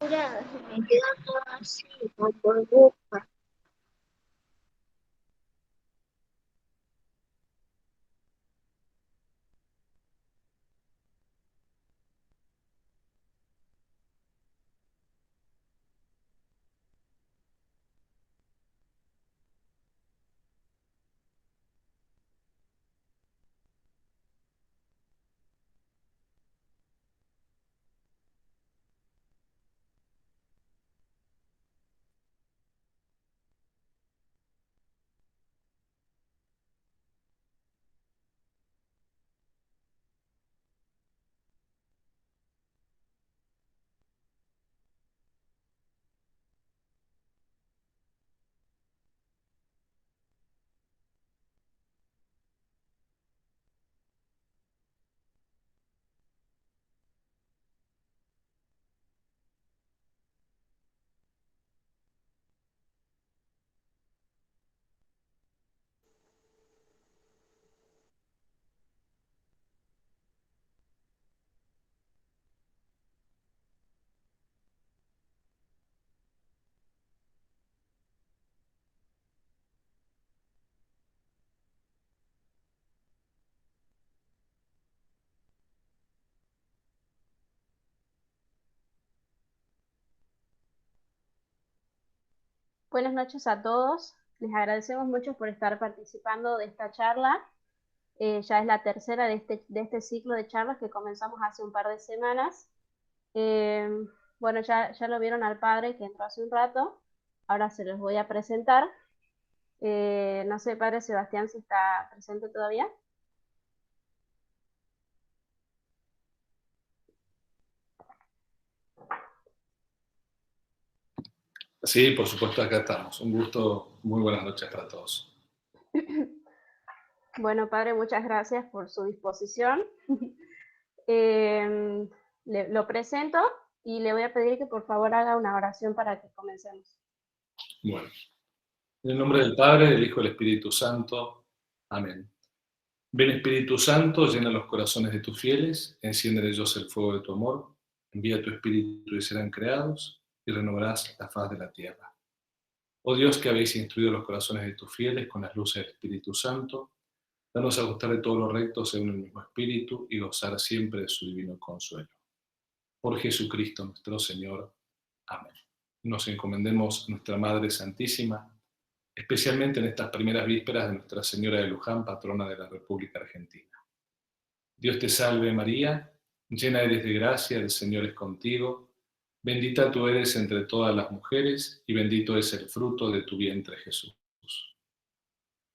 Mira, se me queda todo así, como por boca. Buenas noches a todos. Les agradecemos mucho por estar participando de esta charla. Ya es la tercera de este ciclo de charlas que comenzamos hace un par de semanas. Eh, bueno, ya lo vieron al padre que entró hace un rato. Ahora se los voy a presentar. No sé, padre Sebastián, si está presente todavía. Sí, por supuesto, acá estamos. Un gusto, muy buenas noches para todos. Bueno, padre, muchas gracias por su disposición. Eh, lo presento y le voy a pedir que por favor haga una oración para que comencemos. Bueno, en el nombre del Padre, del Hijo y del Espíritu Santo. Amén. Ven Espíritu Santo, llena los corazones de tus fieles, enciende en ellos el fuego de tu amor, envía tu Espíritu y serán creados, y renovarás la faz de la tierra. Oh Dios, que habéis instruido los corazones de tus fieles con las luces del Espíritu Santo, danos a gustar de todo lo recto según el mismo Espíritu y gozar siempre de su divino consuelo. Por Jesucristo nuestro Señor. Amén. Nos encomendemos a nuestra Madre Santísima, especialmente en estas primeras vísperas de Nuestra Señora de Luján, patrona de la República Argentina. Dios te salve María, llena eres de gracia, el Señor es contigo, bendita tú eres entre todas las mujeres y bendito es el fruto de tu vientre Jesús.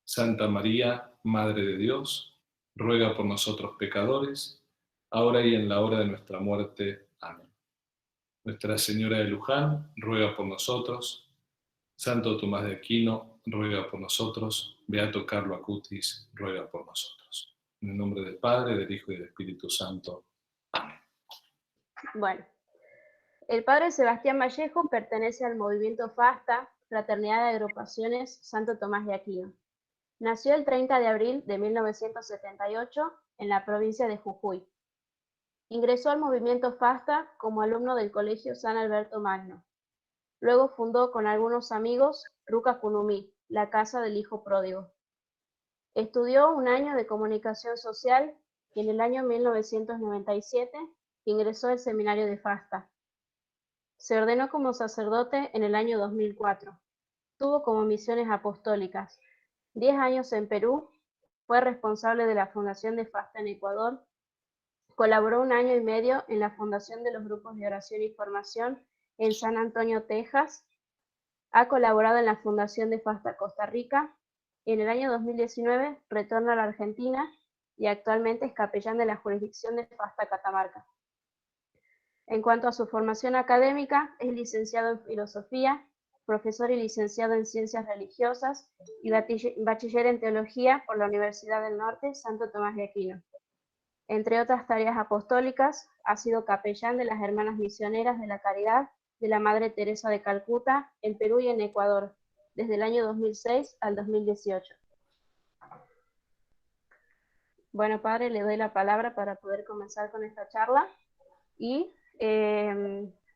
Santa María, Madre de Dios, ruega por nosotros pecadores, ahora y en la hora de nuestra muerte. Amén. Nuestra Señora de Luján, ruega por nosotros. Santo Tomás de Aquino, ruega por nosotros. Beato Carlo Acutis, ruega por nosotros. En el nombre del Padre, del Hijo y del Espíritu Santo. Amén. Bueno, el padre Sebastián Vallejo pertenece al movimiento FASTA, Fraternidad de Agrupaciones Santo Tomás de Aquino. Nació el 30 de abril de 1978 en la provincia de Jujuy. Ingresó al movimiento FASTA como alumno del Colegio San Alberto Magno. Luego fundó con algunos amigos Ruca Kunumí, la Casa del Hijo Pródigo. Estudió un año de comunicación social y en el año 1997 ingresó al seminario de FASTA. Se ordenó como sacerdote en el año 2004. Tuvo como misiones apostólicas 10 años en Perú, fue responsable de la fundación de FASTA en Ecuador, colaboró un año y medio en la fundación de los grupos de oración y formación en San Antonio, Texas, ha colaborado en la fundación de FASTA Costa Rica y en el año 2019 retorna a la Argentina y actualmente es capellán de la jurisdicción de FASTA Catamarca. En cuanto a su formación académica, es licenciado en Filosofía, profesor y licenciado en Ciencias Religiosas y bachiller en Teología por la Universidad del Norte Santo Tomás de Aquino. Entre otras tareas apostólicas, ha sido capellán de las Hermanas Misioneras de la Caridad de la Madre Teresa de Calcuta en Perú y en Ecuador, desde el año 2006 al 2018. Bueno, padre, le doy la palabra para poder comenzar con esta charla y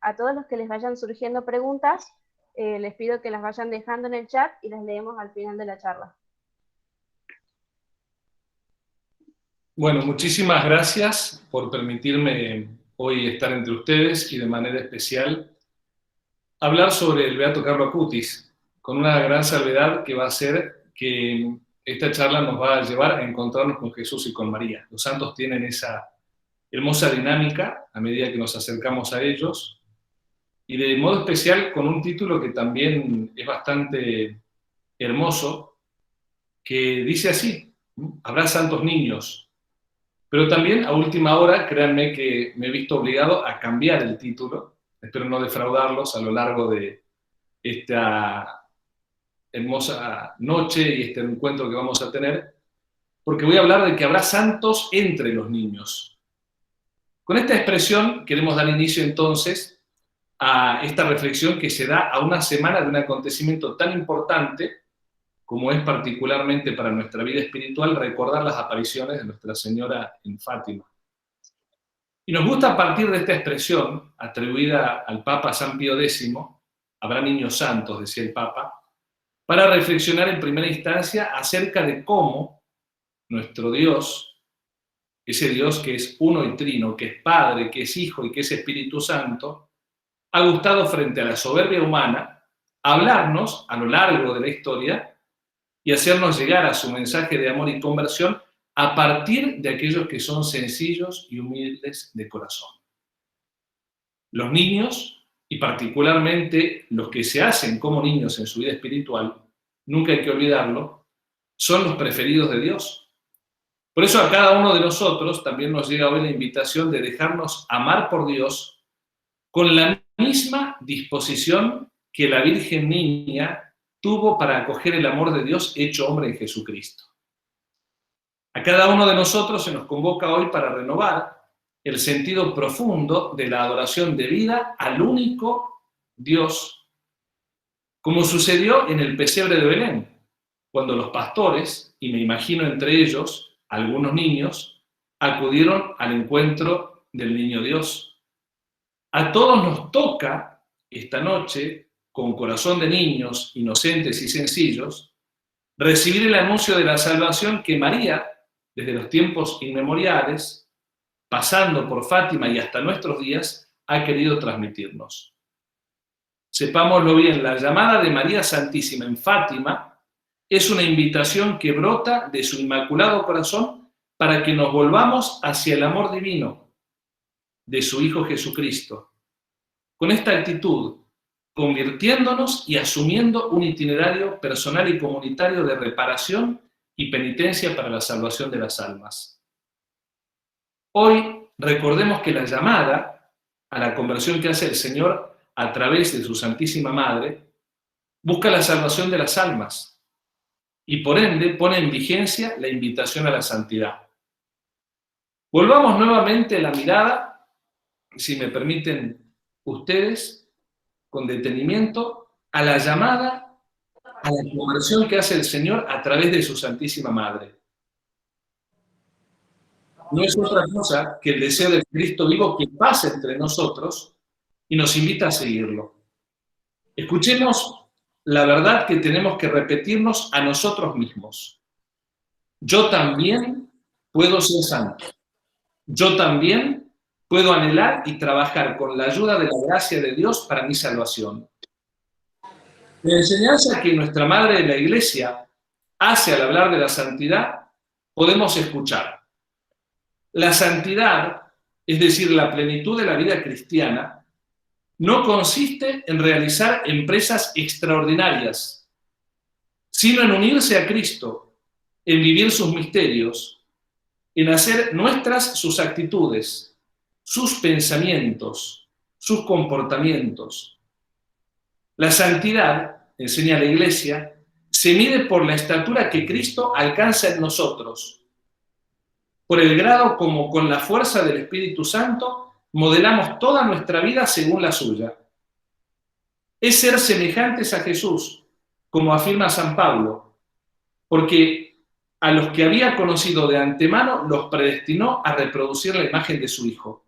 A todos los que les vayan surgiendo preguntas, les pido que las vayan dejando en el chat y las leemos al final de la charla. Bueno, muchísimas gracias por permitirme hoy estar entre ustedes y de manera especial hablar sobre el Beato Carlo Acutis, con una gran salvedad que va a ser que esta charla nos va a llevar a encontrarnos con Jesús y con María. Los santos tienen esa hermosa dinámica a medida que nos acercamos a ellos, y de modo especial con un título que también es bastante hermoso, que dice así: habrá santos niños. Pero también a última hora, créanme que me he visto obligado a cambiar el título, espero no defraudarlos a lo largo de esta hermosa noche y este encuentro que vamos a tener, porque voy a hablar de que habrá santos entre los niños. Con esta expresión queremos dar inicio entonces a esta reflexión que se da a una semana de un acontecimiento tan importante como es particularmente para nuestra vida espiritual recordar las apariciones de Nuestra Señora en Fátima. Y nos gusta partir de esta expresión atribuida al Papa San Pío X, habrá niños santos, decía el Papa, para reflexionar en primera instancia acerca de cómo nuestro Dios, ese Dios que es uno y trino, que es Padre, que es Hijo y que es Espíritu Santo, ha gustado frente a la soberbia humana hablarnos a lo largo de la historia y hacernos llegar a su mensaje de amor y conversión a partir de aquellos que son sencillos y humildes de corazón. Los niños, y particularmente los que se hacen como niños en su vida espiritual, nunca hay que olvidarlo, son los preferidos de Dios. Por eso a cada uno de nosotros también nos llega hoy la invitación de dejarnos amar por Dios con la misma disposición que la Virgen Niña tuvo para acoger el amor de Dios hecho hombre en Jesucristo. A cada uno de nosotros se nos convoca hoy para renovar el sentido profundo de la adoración debida al único Dios, como sucedió en el pesebre de Belén, cuando los pastores, y me imagino entre ellos algunos niños, acudieron al encuentro del niño Dios. A todos nos toca esta noche, con corazón de niños, inocentes y sencillos, recibir el anuncio de la salvación que María, desde los tiempos inmemoriales, pasando por Fátima y hasta nuestros días, ha querido transmitirnos. Sepámoslo bien, la llamada de María Santísima en Fátima es una invitación que brota de su inmaculado corazón para que nos volvamos hacia el amor divino de su Hijo Jesucristo. Con esta actitud, convirtiéndonos y asumiendo un itinerario personal y comunitario de reparación y penitencia para la salvación de las almas. Hoy recordemos que la llamada a la conversión que hace el Señor a través de su Santísima Madre busca la salvación de las almas y por ende pone en vigencia la invitación a la santidad. Volvamos nuevamente la mirada, si me permiten ustedes, con detenimiento, a la llamada a la conversión que hace el Señor a través de su Santísima Madre. No es otra cosa que el deseo del Cristo vivo que pasa entre nosotros y nos invita a seguirlo. Escuchemos la verdad que tenemos que repetirnos a nosotros mismos. Yo también puedo ser santo. Yo también puedo anhelar y trabajar con la ayuda de la gracia de Dios para mi salvación. La enseñanza que nuestra Madre de la Iglesia hace al hablar de la santidad, podemos escuchar. La santidad, es decir, la plenitud de la vida cristiana, no consiste en realizar empresas extraordinarias, sino en unirse a Cristo, en vivir sus misterios, en hacer nuestras sus actitudes, sus pensamientos, sus comportamientos. La santidad, enseña la Iglesia, se mide por la estatura que Cristo alcanza en nosotros, por el grado como con la fuerza del Espíritu Santo modelamos toda nuestra vida según la suya. Es ser semejantes a Jesús, como afirma San Pablo, porque a los que había conocido de antemano los predestinó a reproducir la imagen de su Hijo.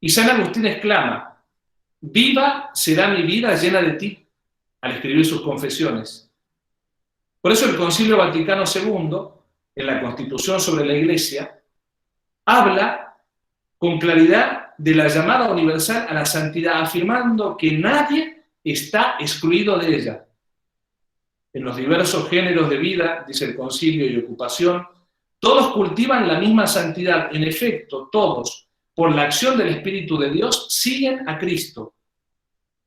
Y San Agustín exclama, viva será mi vida llena de ti, al escribir sus confesiones. Por eso el Concilio Vaticano II, en la Constitución sobre la Iglesia, habla con claridad de la llamada universal a la santidad, afirmando que nadie está excluido de ella. En los diversos géneros de vida, dice el Concilio, y ocupación, todos cultivan la misma santidad. En efecto, todos, por la acción del Espíritu de Dios, siguen a Cristo,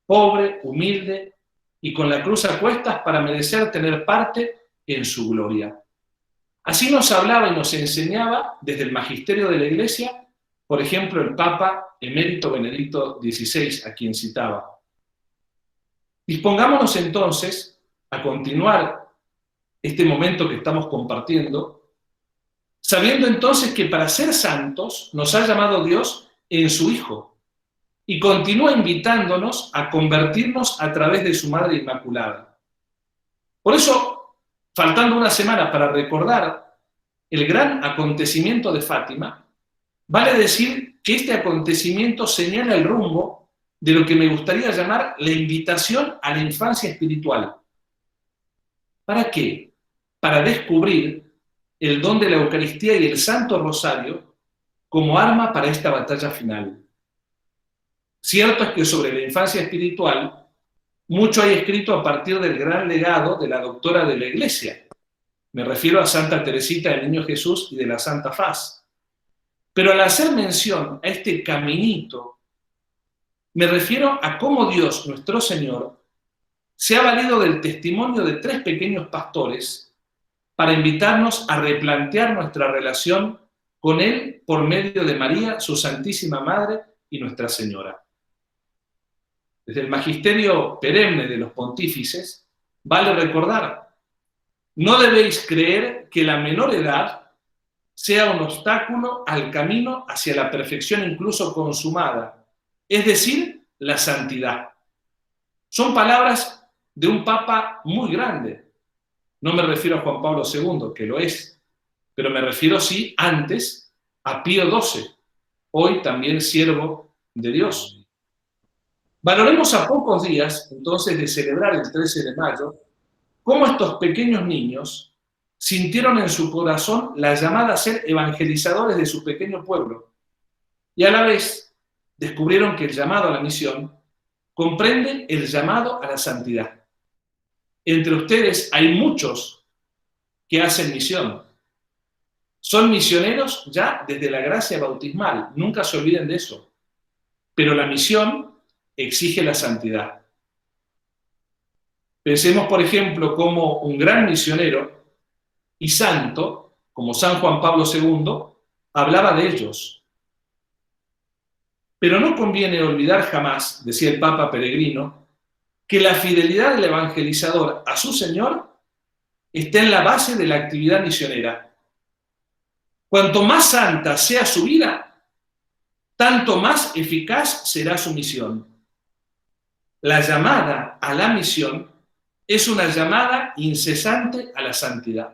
pobre, humilde y con la cruz a cuestas para merecer tener parte en su gloria. Así nos hablaba y nos enseñaba desde el magisterio de la Iglesia, por ejemplo, el Papa emérito Benedicto XVI, a quien citaba. Dispongámonos entonces a continuar este momento que estamos compartiendo, sabiendo entonces que para ser santos nos ha llamado Dios en su Hijo y continúa invitándonos a convertirnos a través de su Madre Inmaculada. Por eso, faltando una semana para recordar el gran acontecimiento de Fátima, vale decir que este acontecimiento señala el rumbo de lo que me gustaría llamar la invitación a la infancia espiritual. ¿Para qué? Para descubrir el don de la Eucaristía y el Santo Rosario como arma para esta batalla final. Cierto es que sobre la infancia espiritual mucho hay escrito a partir del gran legado de la doctora de la Iglesia. Me refiero a Santa Teresita del Niño Jesús y de la Santa Faz. Pero al hacer mención a este caminito, me refiero a cómo Dios, nuestro Señor, se ha valido del testimonio de 3 pequeños pastores para invitarnos a replantear nuestra relación con Él por medio de María, su Santísima Madre y Nuestra Señora. Desde el magisterio perenne de los pontífices, vale recordar: no debéis creer que la menor edad sea un obstáculo al camino hacia la perfección incluso consumada, es decir, la santidad. Son palabras de un papa muy grande. No me refiero a Juan Pablo II, que lo es, pero me refiero sí antes a Pío XII, hoy también siervo de Dios. Valoremos a pocos días, entonces, de celebrar el 13 de mayo, cómo estos pequeños niños sintieron en su corazón la llamada a ser evangelizadores de su pequeño pueblo y a la vez descubrieron que el llamado a la misión comprende el llamado a la santidad. Entre ustedes hay muchos que hacen misión. Son misioneros ya desde la gracia bautismal, nunca se olviden de eso. Pero la misión exige la santidad. Pensemos, por ejemplo, cómo un gran misionero y santo, como San Juan Pablo II, hablaba de ellos. Pero no conviene olvidar jamás, decía el Papa Peregrino, que la fidelidad del evangelizador a su Señor está en la base de la actividad misionera. Cuanto más santa sea su vida, tanto más eficaz será su misión. La llamada a la misión es una llamada incesante a la santidad.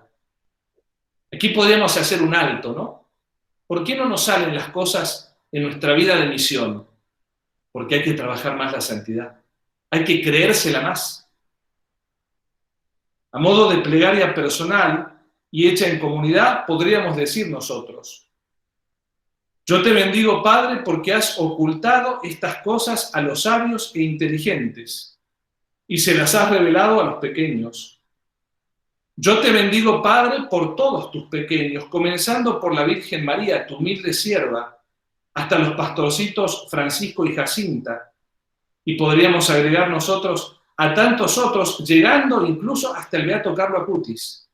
Aquí podríamos hacer un alto, ¿no? ¿Por qué no nos salen las cosas en nuestra vida de misión? Porque hay que trabajar más la santidad. Hay que creérsela más. A modo de plegaria personal y hecha en comunidad, podríamos decir nosotros: yo te bendigo, Padre, porque has ocultado estas cosas a los sabios e inteligentes y se las has revelado a los pequeños. Yo te bendigo, Padre, por todos tus pequeños, comenzando por la Virgen María, tu humilde sierva, hasta los pastorcitos Francisco y Jacinta, y podríamos agregar nosotros a tantos otros, llegando incluso hasta el beato Carlo Acutis.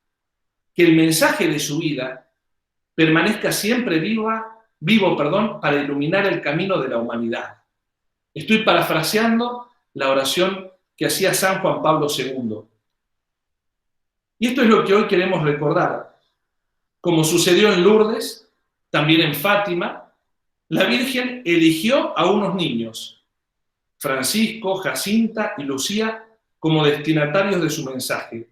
Que el mensaje de su vida permanezca siempre vivo, para iluminar el camino de la humanidad. Estoy parafraseando la oración que hacía San Juan Pablo II. Y esto es lo que hoy queremos recordar. Como sucedió en Lourdes, también en Fátima, la Virgen eligió a unos niños, Francisco, Jacinta y Lucía, como destinatarios de su mensaje.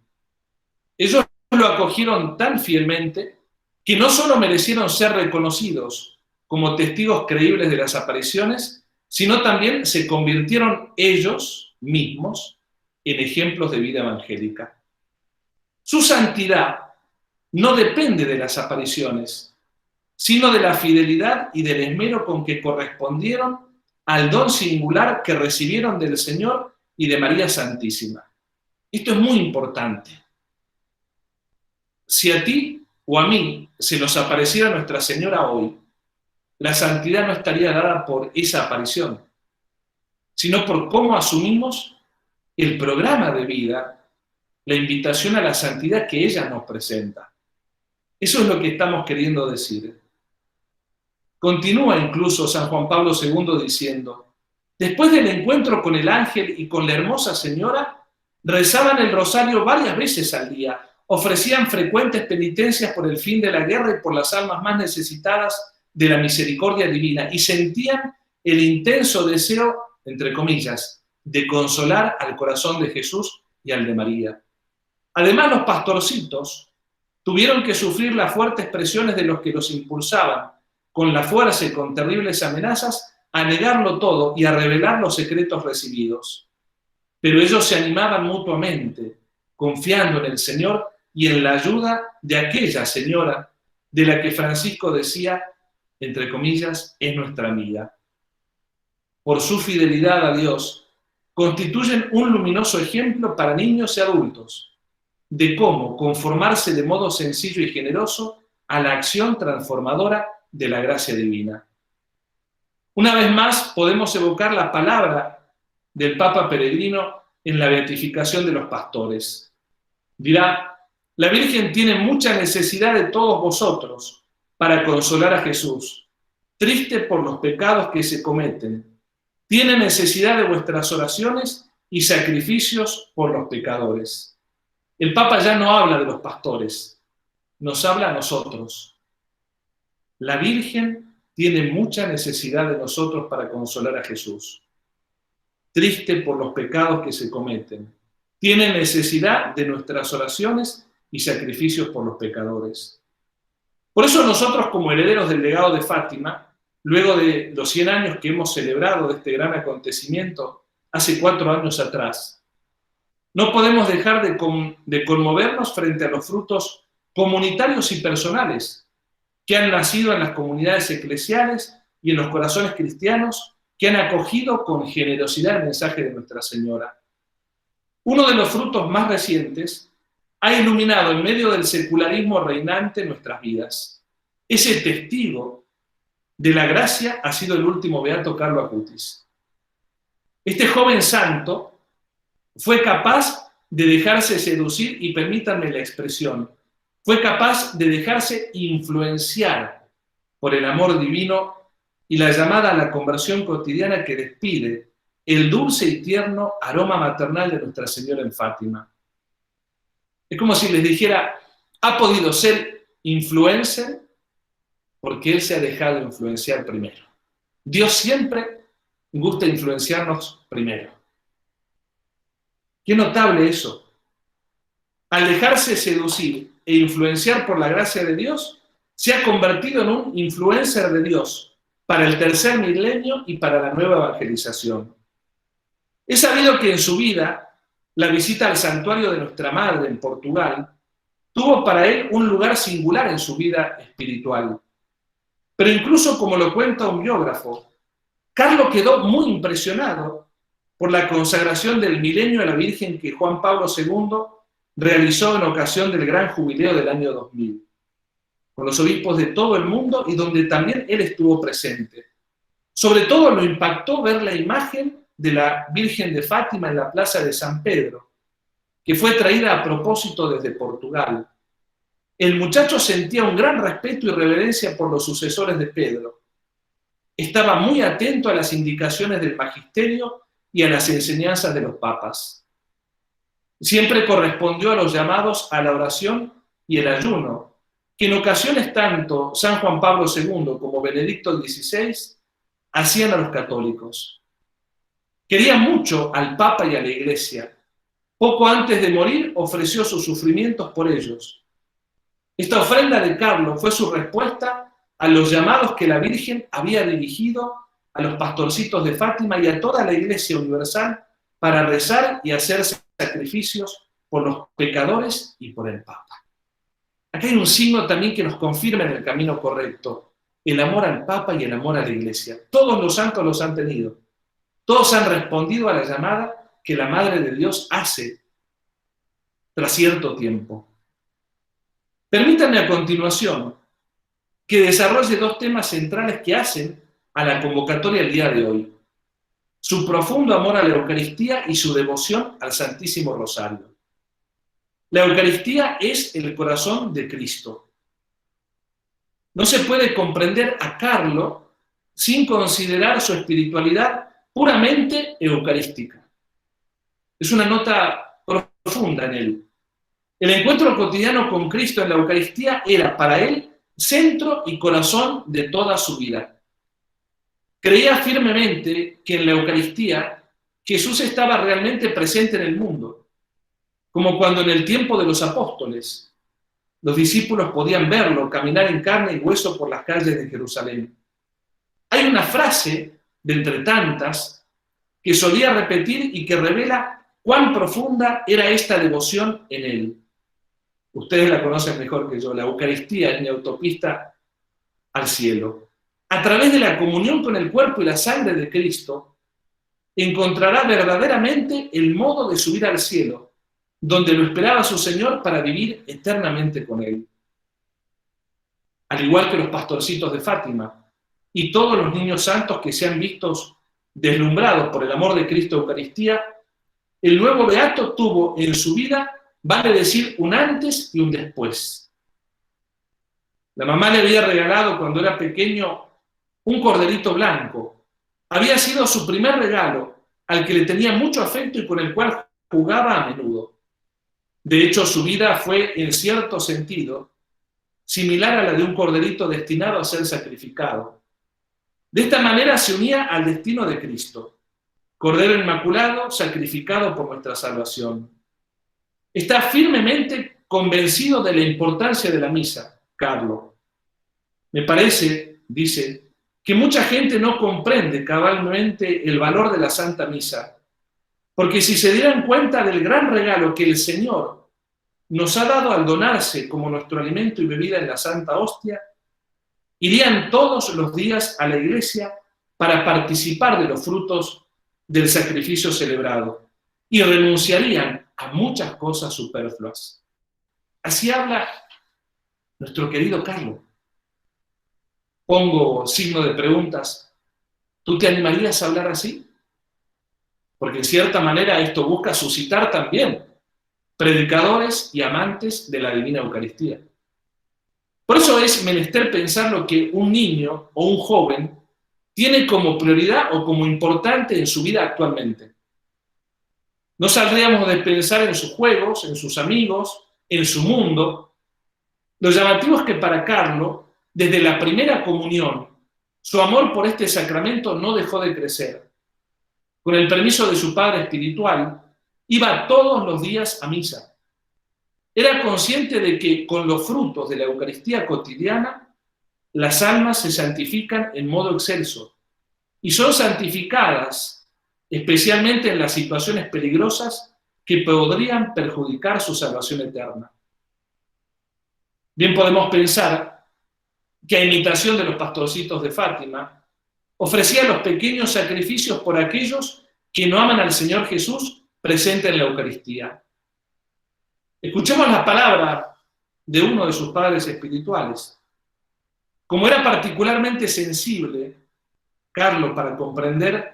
Ellos lo acogieron tan fielmente que no solo merecieron ser reconocidos como testigos creíbles de las apariciones, sino también se convirtieron ellos mismos en ejemplos de vida evangélica. Su santidad no depende de las apariciones, sino de la fidelidad y del esmero con que correspondieron al don singular que recibieron del Señor y de María Santísima. Esto es muy importante. Si a ti o a mí se nos apareciera Nuestra Señora hoy, la santidad no estaría dada por esa aparición, sino por cómo asumimos el programa de vida, la invitación a la santidad que ella nos presenta. Eso es lo que estamos queriendo decir. Continúa incluso San Juan Pablo II diciendo: después del encuentro con el ángel y con la hermosa señora, rezaban el rosario varias veces al día, ofrecían frecuentes penitencias por el fin de la guerra y por las almas más necesitadas de la misericordia divina, y sentían el intenso deseo, entre comillas, de consolar al corazón de Jesús y al de María. Además, los pastorcitos tuvieron que sufrir las fuertes presiones de los que los impulsaban, con la fuerza y con terribles amenazas, a negarlo todo y a revelar los secretos recibidos. Pero ellos se animaban mutuamente, confiando en el Señor y en la ayuda de aquella señora de la que Francisco decía, entre comillas, es nuestra amiga. Por su fidelidad a Dios, constituyen un luminoso ejemplo para niños y adultos de cómo conformarse de modo sencillo y generoso a la acción transformadora de la gracia divina. Una vez más podemos evocar la palabra del Papa Peregrino en la beatificación de los pastores. Dirá: la Virgen tiene mucha necesidad de todos vosotros para consolar a Jesús, triste por los pecados que se cometen. Tiene necesidad de vuestras oraciones y sacrificios por los pecadores. El Papa ya no habla de los pastores, nos habla a nosotros. La Virgen tiene mucha necesidad de nosotros para consolar a Jesús, triste por los pecados que se cometen. Tiene necesidad de nuestras oraciones y sacrificios por los pecadores. Por eso nosotros, como herederos del legado de Fátima, luego de los 100 años que hemos celebrado de este gran acontecimiento hace 4 años atrás, no podemos dejar de conmovernos frente a los frutos comunitarios y personales que han nacido en las comunidades eclesiales y en los corazones cristianos que han acogido con generosidad el mensaje de Nuestra Señora. Uno de los frutos más recientes ha iluminado en medio del secularismo reinante nuestras vidas. Ese testigo de la gracia ha sido el último beato Carlo Acutis. Este joven santo fue capaz de dejarse seducir, y permítanme la expresión, fue capaz de dejarse influenciar por el amor divino y la llamada a la conversión cotidiana que despide el dulce y tierno aroma maternal de Nuestra Señora en Fátima. Es como si les dijera: ha podido ser influencer porque él se ha dejado influenciar primero. Dios siempre gusta influenciarnos primero. Qué notable eso. Al dejarse seducir e influenciar por la gracia de Dios, se ha convertido en un influencer de Dios para el tercer milenio y para la nueva evangelización. He sabido que en su vida, la visita al santuario de Nuestra Madre en Portugal tuvo para él un lugar singular en su vida espiritual. Pero incluso, como lo cuenta un biógrafo, Carlo quedó muy impresionado por la consagración del milenio a la Virgen que Juan Pablo II realizó en ocasión del gran jubileo del año 2000, con los obispos de todo el mundo y donde también él estuvo presente. Sobre todo lo impactó ver la imagen de la Virgen de Fátima en la plaza de San Pedro, que fue traída a propósito desde Portugal. El muchacho sentía un gran respeto y reverencia por los sucesores de Pedro. Estaba muy atento a las indicaciones del magisterio y a las enseñanzas de los papas. Siempre correspondió a los llamados a la oración y el ayuno, que en ocasiones tanto San Juan Pablo II como Benedicto XVI hacían a los católicos. Quería mucho al Papa y a la Iglesia. Poco antes de morir ofreció sus sufrimientos por ellos. Esta ofrenda de Carlo fue su respuesta a los llamados que la Virgen había dirigido a los pastorcitos de Fátima y a toda la Iglesia universal para rezar y hacer sacrificios por los pecadores y por el Papa. Acá hay un signo también que nos confirma en el camino correcto: el amor al Papa y el amor a la Iglesia. Todos los santos los han tenido. Todos han respondido a la llamada que la Madre de Dios hace tras cierto tiempo. Permítanme a continuación que desarrolle dos temas centrales que hacen a la convocatoria del día de hoy: su profundo amor a la Eucaristía y su devoción al Santísimo Rosario. La Eucaristía es el corazón de Cristo. No se puede comprender a Carlo sin considerar su espiritualidad puramente eucarística. Es una nota profunda en él. El encuentro cotidiano con Cristo en la Eucaristía era para él centro y corazón de toda su vida. Creía firmemente que en la Eucaristía Jesús estaba realmente presente en el mundo, como cuando en el tiempo de los apóstoles los discípulos podían verlo caminar en carne y hueso por las calles de Jerusalén. Hay una frase de entre tantas que solía repetir y que revela cuán profunda era esta devoción en él. Ustedes la conocen mejor que yo: la Eucaristía es mi autopista al cielo. A través de la comunión con el cuerpo y la sangre de Cristo, encontrará verdaderamente el modo de subir al cielo, donde lo esperaba su Señor para vivir eternamente con él. Al igual que los pastorcitos de Fátima y todos los niños santos que se han visto deslumbrados por el amor de Cristo Eucaristía, el nuevo beato tuvo en su vida, vale decir, un antes y un después. La mamá le había regalado cuando era pequeño un corderito blanco. Había sido su primer regalo, al que le tenía mucho afecto y con el cual jugaba a menudo. De hecho, su vida fue, en cierto sentido, similar a la de un corderito destinado a ser sacrificado. De esta manera se unía al destino de Cristo, Cordero Inmaculado, sacrificado por nuestra salvación. Está firmemente convencido de la importancia de la misa, Carlo. Me parece, dice, que mucha gente no comprende cabalmente el valor de la Santa Misa, porque si se dieran cuenta del gran regalo que el Señor nos ha dado al donarse como nuestro alimento y bebida en la Santa Hostia, irían todos los días a la iglesia para participar de los frutos del sacrificio celebrado y renunciarían a muchas cosas superfluas. Así habla nuestro querido Carlo. Pongo signo de preguntas. ¿Tú te animarías a hablar así? Porque en cierta manera esto busca suscitar también predicadores y amantes de la Divina Eucaristía. Por eso es menester pensar lo que un niño o un joven tiene como prioridad o como importante en su vida actualmente. No saldríamos de pensar en sus juegos, en sus amigos, en su mundo. Lo llamativo es que para Carlo, desde la primera comunión, su amor por este sacramento no dejó de crecer. Con el permiso de su padre espiritual, iba todos los días a misa. Era consciente de que con los frutos de la Eucaristía cotidiana, las almas se santifican en modo excelso y son santificadas especialmente en las situaciones peligrosas que podrían perjudicar su salvación eterna. Bien podemos pensar que a imitación de los pastorcitos de Fátima, ofrecía los pequeños sacrificios por aquellos que no aman al Señor Jesús presente en la Eucaristía. Escuchemos las palabras de uno de sus padres espirituales. Como era particularmente sensible, Carlo, para comprender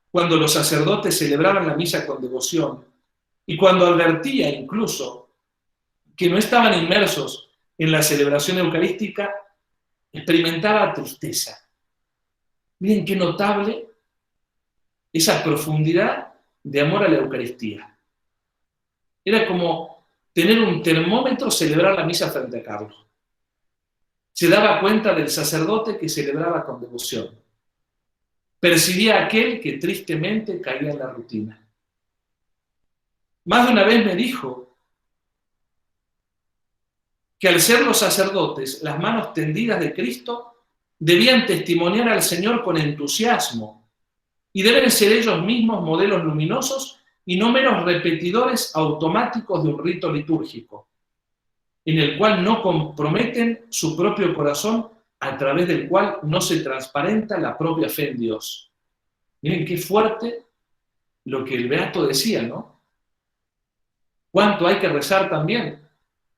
cuando los sacerdotes celebraban la misa con devoción y cuando advertía incluso que no estaban inmersos en la celebración eucarística, experimentaba tristeza. Miren qué notable esa profundidad de amor a la Eucaristía. Era como tener un termómetro, celebrar la misa frente a Carlos. Se daba cuenta del sacerdote que celebraba con devoción. Percibía a aquel que tristemente caía en la rutina. Más de una vez me dijo que al ser los sacerdotes las manos tendidas de Cristo, debían testimoniar al Señor con entusiasmo y deben ser ellos mismos modelos luminosos y no meros repetidores automáticos de un rito litúrgico, en el cual no comprometen su propio corazón, a través del cual no se transparenta la propia fe en Dios. Miren qué fuerte lo que el Beato decía, ¿no? Cuánto hay que rezar también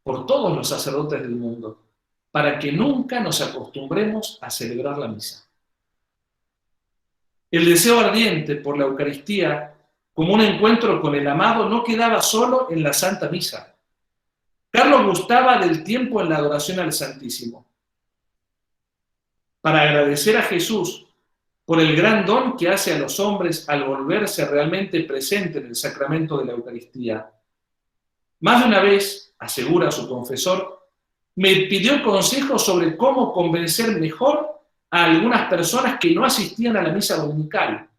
por todos los sacerdotes del mundo, para que nunca nos acostumbremos a celebrar la misa. El deseo ardiente por la Eucaristía, como un encuentro con el amado, no quedaba solo en la Santa Misa. Carlos gustaba del tiempo en la adoración al Santísimo, para agradecer a Jesús por el gran don que hace a los hombres al volverse realmente presente en el sacramento de la Eucaristía. Más de una vez, asegura su confesor, me pidió consejos sobre cómo convencer mejor a algunas personas que no asistían a la misa dominical.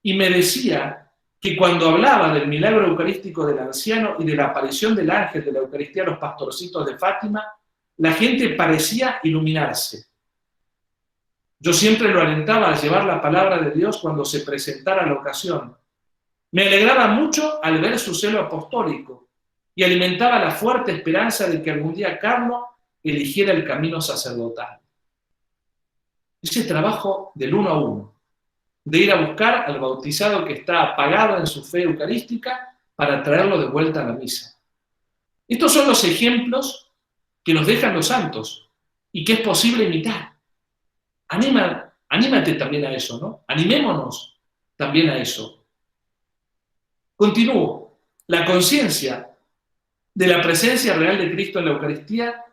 Y me decía que cuando hablaba del milagro eucarístico del anciano y de la aparición del ángel de la Eucaristía a los pastorcitos de Fátima, la gente parecía iluminarse. Yo siempre lo alentaba a llevar la palabra de Dios cuando se presentara la ocasión. Me alegraba mucho al ver su celo apostólico y alimentaba la fuerte esperanza de que algún día Carlos eligiera el camino sacerdotal. Ese trabajo del uno a uno, de ir a buscar al bautizado que está apagado en su fe eucarística para traerlo de vuelta a la misa. Estos son los ejemplos que nos dejan los santos y que es posible imitar. Anímate también a eso, ¿no? Animémonos también a eso. Continúo. La conciencia de la presencia real de Cristo en la Eucaristía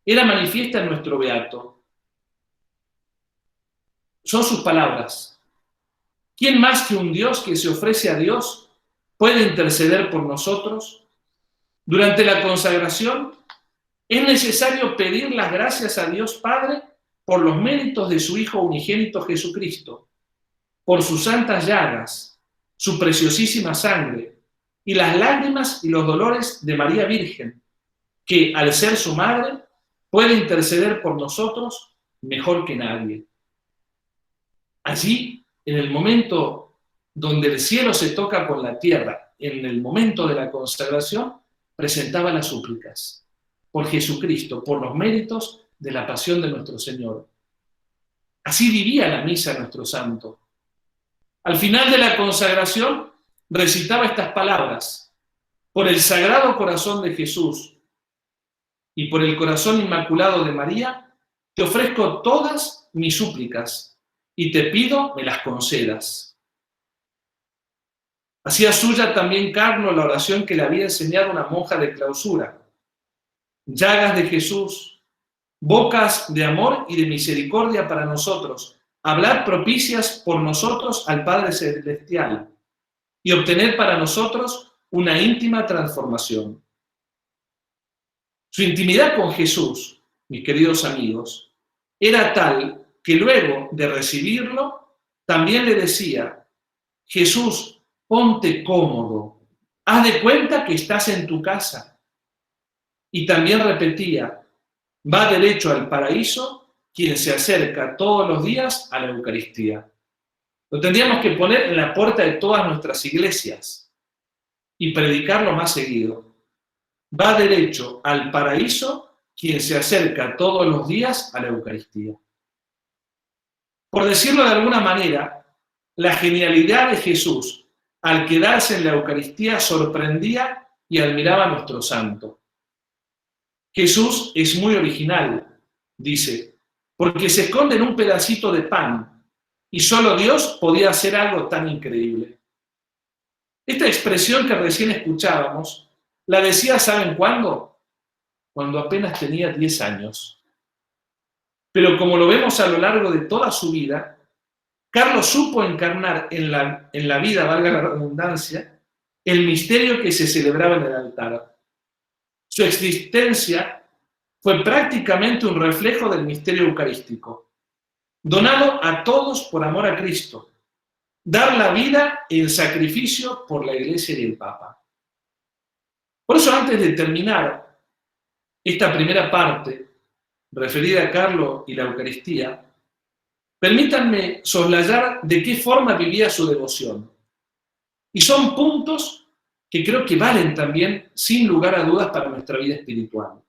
era manifiesta en nuestro beato. Son sus palabras. ¿Quién más que un Dios que se ofrece a Dios puede interceder por nosotros? Durante la consagración es necesario pedir las gracias a Dios Padre por los méritos de su Hijo unigénito Jesucristo, por sus santas llagas, su preciosísima sangre y las lágrimas y los dolores de María Virgen, que al ser su madre puede interceder por nosotros mejor que nadie. Allí, en el momento donde el cielo se toca con la tierra, en el momento de la consagración, presentaba las súplicas por Jesucristo, por los méritos de la pasión de nuestro Señor. Así vivía la misa nuestro santo. Al final de la consagración recitaba estas palabras: por el Sagrado Corazón de Jesús y por el Corazón Inmaculado de María, te ofrezco todas mis súplicas y te pido me las concedas. Hacía suya también Carlos la oración que le había enseñado una monja de clausura: llagas de Jesús, bocas de amor y de misericordia para nosotros, hablad propicias por nosotros al Padre Celestial y obtener para nosotros una íntima transformación. Su intimidad con Jesús, mis queridos amigos, era tal que luego de recibirlo, también le decía: Jesús, ponte cómodo, haz de cuenta que estás en tu casa. Y también repetía: va derecho al paraíso quien se acerca todos los días a la Eucaristía. Lo tendríamos que poner en la puerta de todas nuestras iglesias y predicarlo más seguido. Va derecho al paraíso quien se acerca todos los días a la Eucaristía. Por decirlo de alguna manera, la genialidad de Jesús al quedarse en la Eucaristía sorprendía y admiraba a nuestro santo. Jesús es muy original, dice, porque se esconde en un pedacito de pan y solo Dios podía hacer algo tan increíble. Esta expresión que recién escuchábamos la decía, ¿saben cuándo? Cuando apenas tenía 10 años. Pero como lo vemos a lo largo de toda su vida, Carlos supo encarnar en la vida, valga la redundancia, el misterio que se celebraba en el altar. Su existencia fue prácticamente un reflejo del misterio eucarístico, donado a todos por amor a Cristo, dar la vida en sacrificio por la Iglesia y el Papa. Por eso, antes de terminar esta primera parte referida a Carlo y la Eucaristía, permítanme soslayar de qué forma vivía su devoción. Y son puntos que creo que valen también, sin lugar a dudas, para nuestra vida espiritual.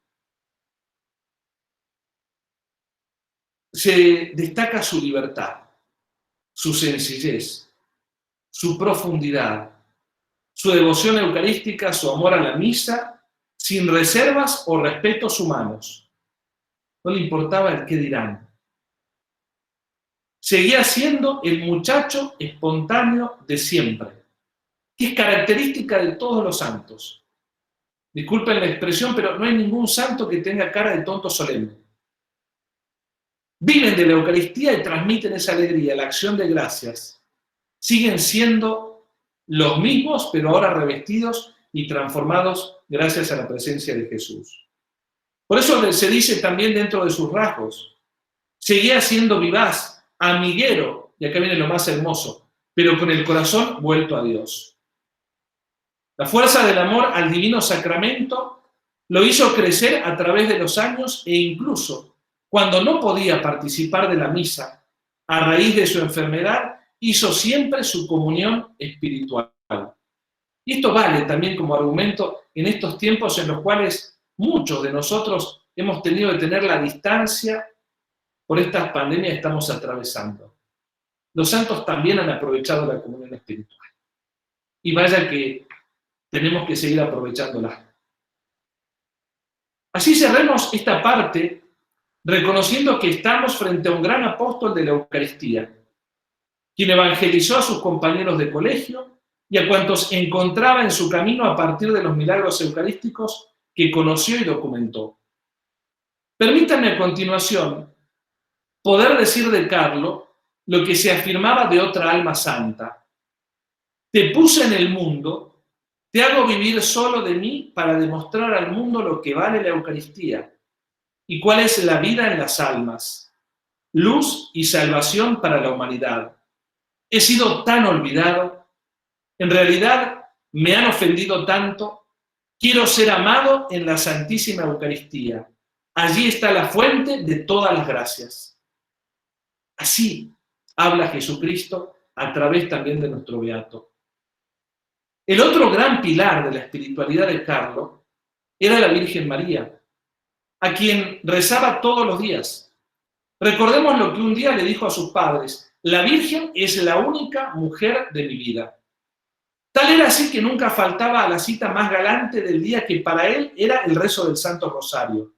Se destaca su libertad, su sencillez, su profundidad, su devoción eucarística, su amor a la misa, sin reservas o respetos humanos. No le importaba el qué dirán. Seguía siendo el muchacho espontáneo de siempre, que es característica de todos los santos. Disculpen la expresión, pero no hay ningún santo que tenga cara de tonto solemne. Viven de la Eucaristía y transmiten esa alegría, la acción de gracias. Siguen siendo los mismos, pero ahora revestidos y transformados gracias a la presencia de Jesús. Por eso se dice también dentro de sus rasgos, seguía siendo vivaz, amiguero, y acá viene lo más hermoso, pero con el corazón vuelto a Dios. La fuerza del amor al divino sacramento lo hizo crecer a través de los años e incluso cuando no podía participar de la misa a raíz de su enfermedad, hizo siempre su comunión espiritual. Y esto vale también como argumento en estos tiempos en los cuales muchos de nosotros hemos tenido que tener la distancia por estas pandemias que estamos atravesando. Los santos también han aprovechado la comunión espiritual. Y vaya que tenemos que seguir aprovechándola. Así cerremos esta parte reconociendo que estamos frente a un gran apóstol de la Eucaristía, quien evangelizó a sus compañeros de colegio y a cuantos encontraba en su camino a partir de los milagros eucarísticos que conoció y documentó. Permítanme a continuación poder decir de Carlo lo que se afirmaba de otra alma santa. Te puse en el mundo, te hago vivir solo de mí para demostrar al mundo lo que vale la Eucaristía y cuál es la vida en las almas, luz y salvación para la humanidad. He sido tan olvidado, en realidad me han ofendido tanto, quiero ser amado en la Santísima Eucaristía. Allí está la fuente de todas las gracias. Así habla Jesucristo a través también de nuestro beato. El otro gran pilar de la espiritualidad de Carlo era la Virgen María, a quien rezaba todos los días. Recordemos lo que un día le dijo a sus padres: la Virgen es la única mujer de mi vida. Tal era así que nunca faltaba a la cita más galante del día, que para él era el rezo del Santo Rosario.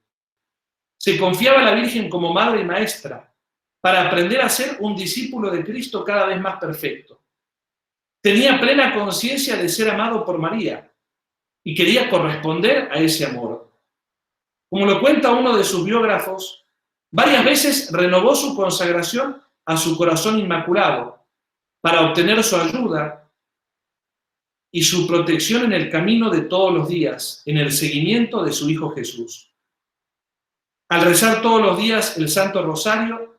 Se confiaba a la Virgen como madre y maestra para aprender a ser un discípulo de Cristo cada vez más perfecto. Tenía plena conciencia de ser amado por María y quería corresponder a ese amor. Como lo cuenta uno de sus biógrafos, varias veces renovó su consagración a su corazón inmaculado para obtener su ayuda y su protección en el camino de todos los días, en el seguimiento de su Hijo Jesús. Al rezar todos los días el Santo Rosario,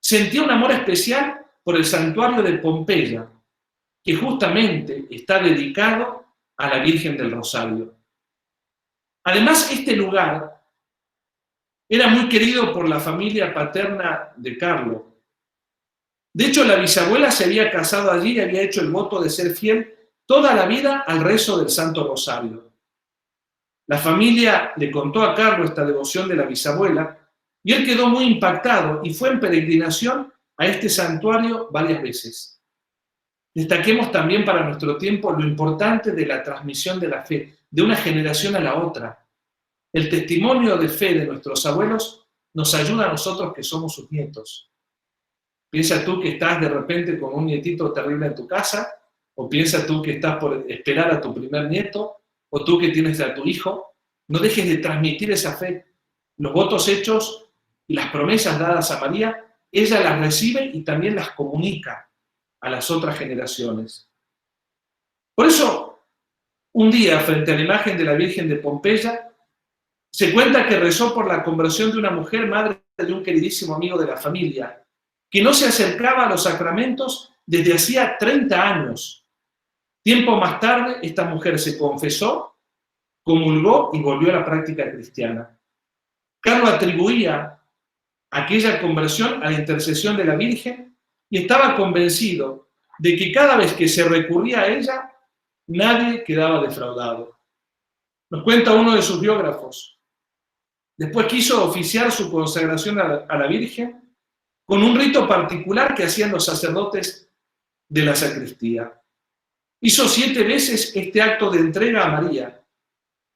sentía un amor especial por el santuario de Pompeya, que justamente está dedicado a la Virgen del Rosario. Además, este lugar era muy querido por la familia paterna de Carlo. De hecho, la bisabuela se había casado allí y había hecho el voto de ser fiel toda la vida al rezo del Santo Rosario. La familia le contó a Carlo esta devoción de la bisabuela y él quedó muy impactado y fue en peregrinación a este santuario varias veces. Destaquemos también para nuestro tiempo lo importante de la transmisión de la fe, de una generación a la otra. El testimonio de fe de nuestros abuelos nos ayuda a nosotros que somos sus nietos. Piensa tú que estás de repente con un nietito terrible en tu casa, o piensa tú que estás por esperar a tu primer nieto, o tú que tienes a tu hijo. No dejes de transmitir esa fe. Los votos hechos y las promesas dadas a María, ella las recibe y también las comunica a las otras generaciones. Por eso, un día, frente a la imagen de la Virgen de Pompeya, se cuenta que rezó por la conversión de una mujer, madre de un queridísimo amigo de la familia, que no se acercaba a los sacramentos desde hacía 30 años. Tiempo más tarde, esta mujer se confesó, comulgó y volvió a la práctica cristiana. Carlo atribuía aquella conversión a la intercesión de la Virgen y estaba convencido de que cada vez que se recurría a ella, nadie quedaba defraudado. Nos cuenta uno de sus biógrafos. Después quiso oficiar su consagración a la Virgen con un rito particular que hacían los sacerdotes de la sacristía. Hizo 7 veces este acto de entrega a María.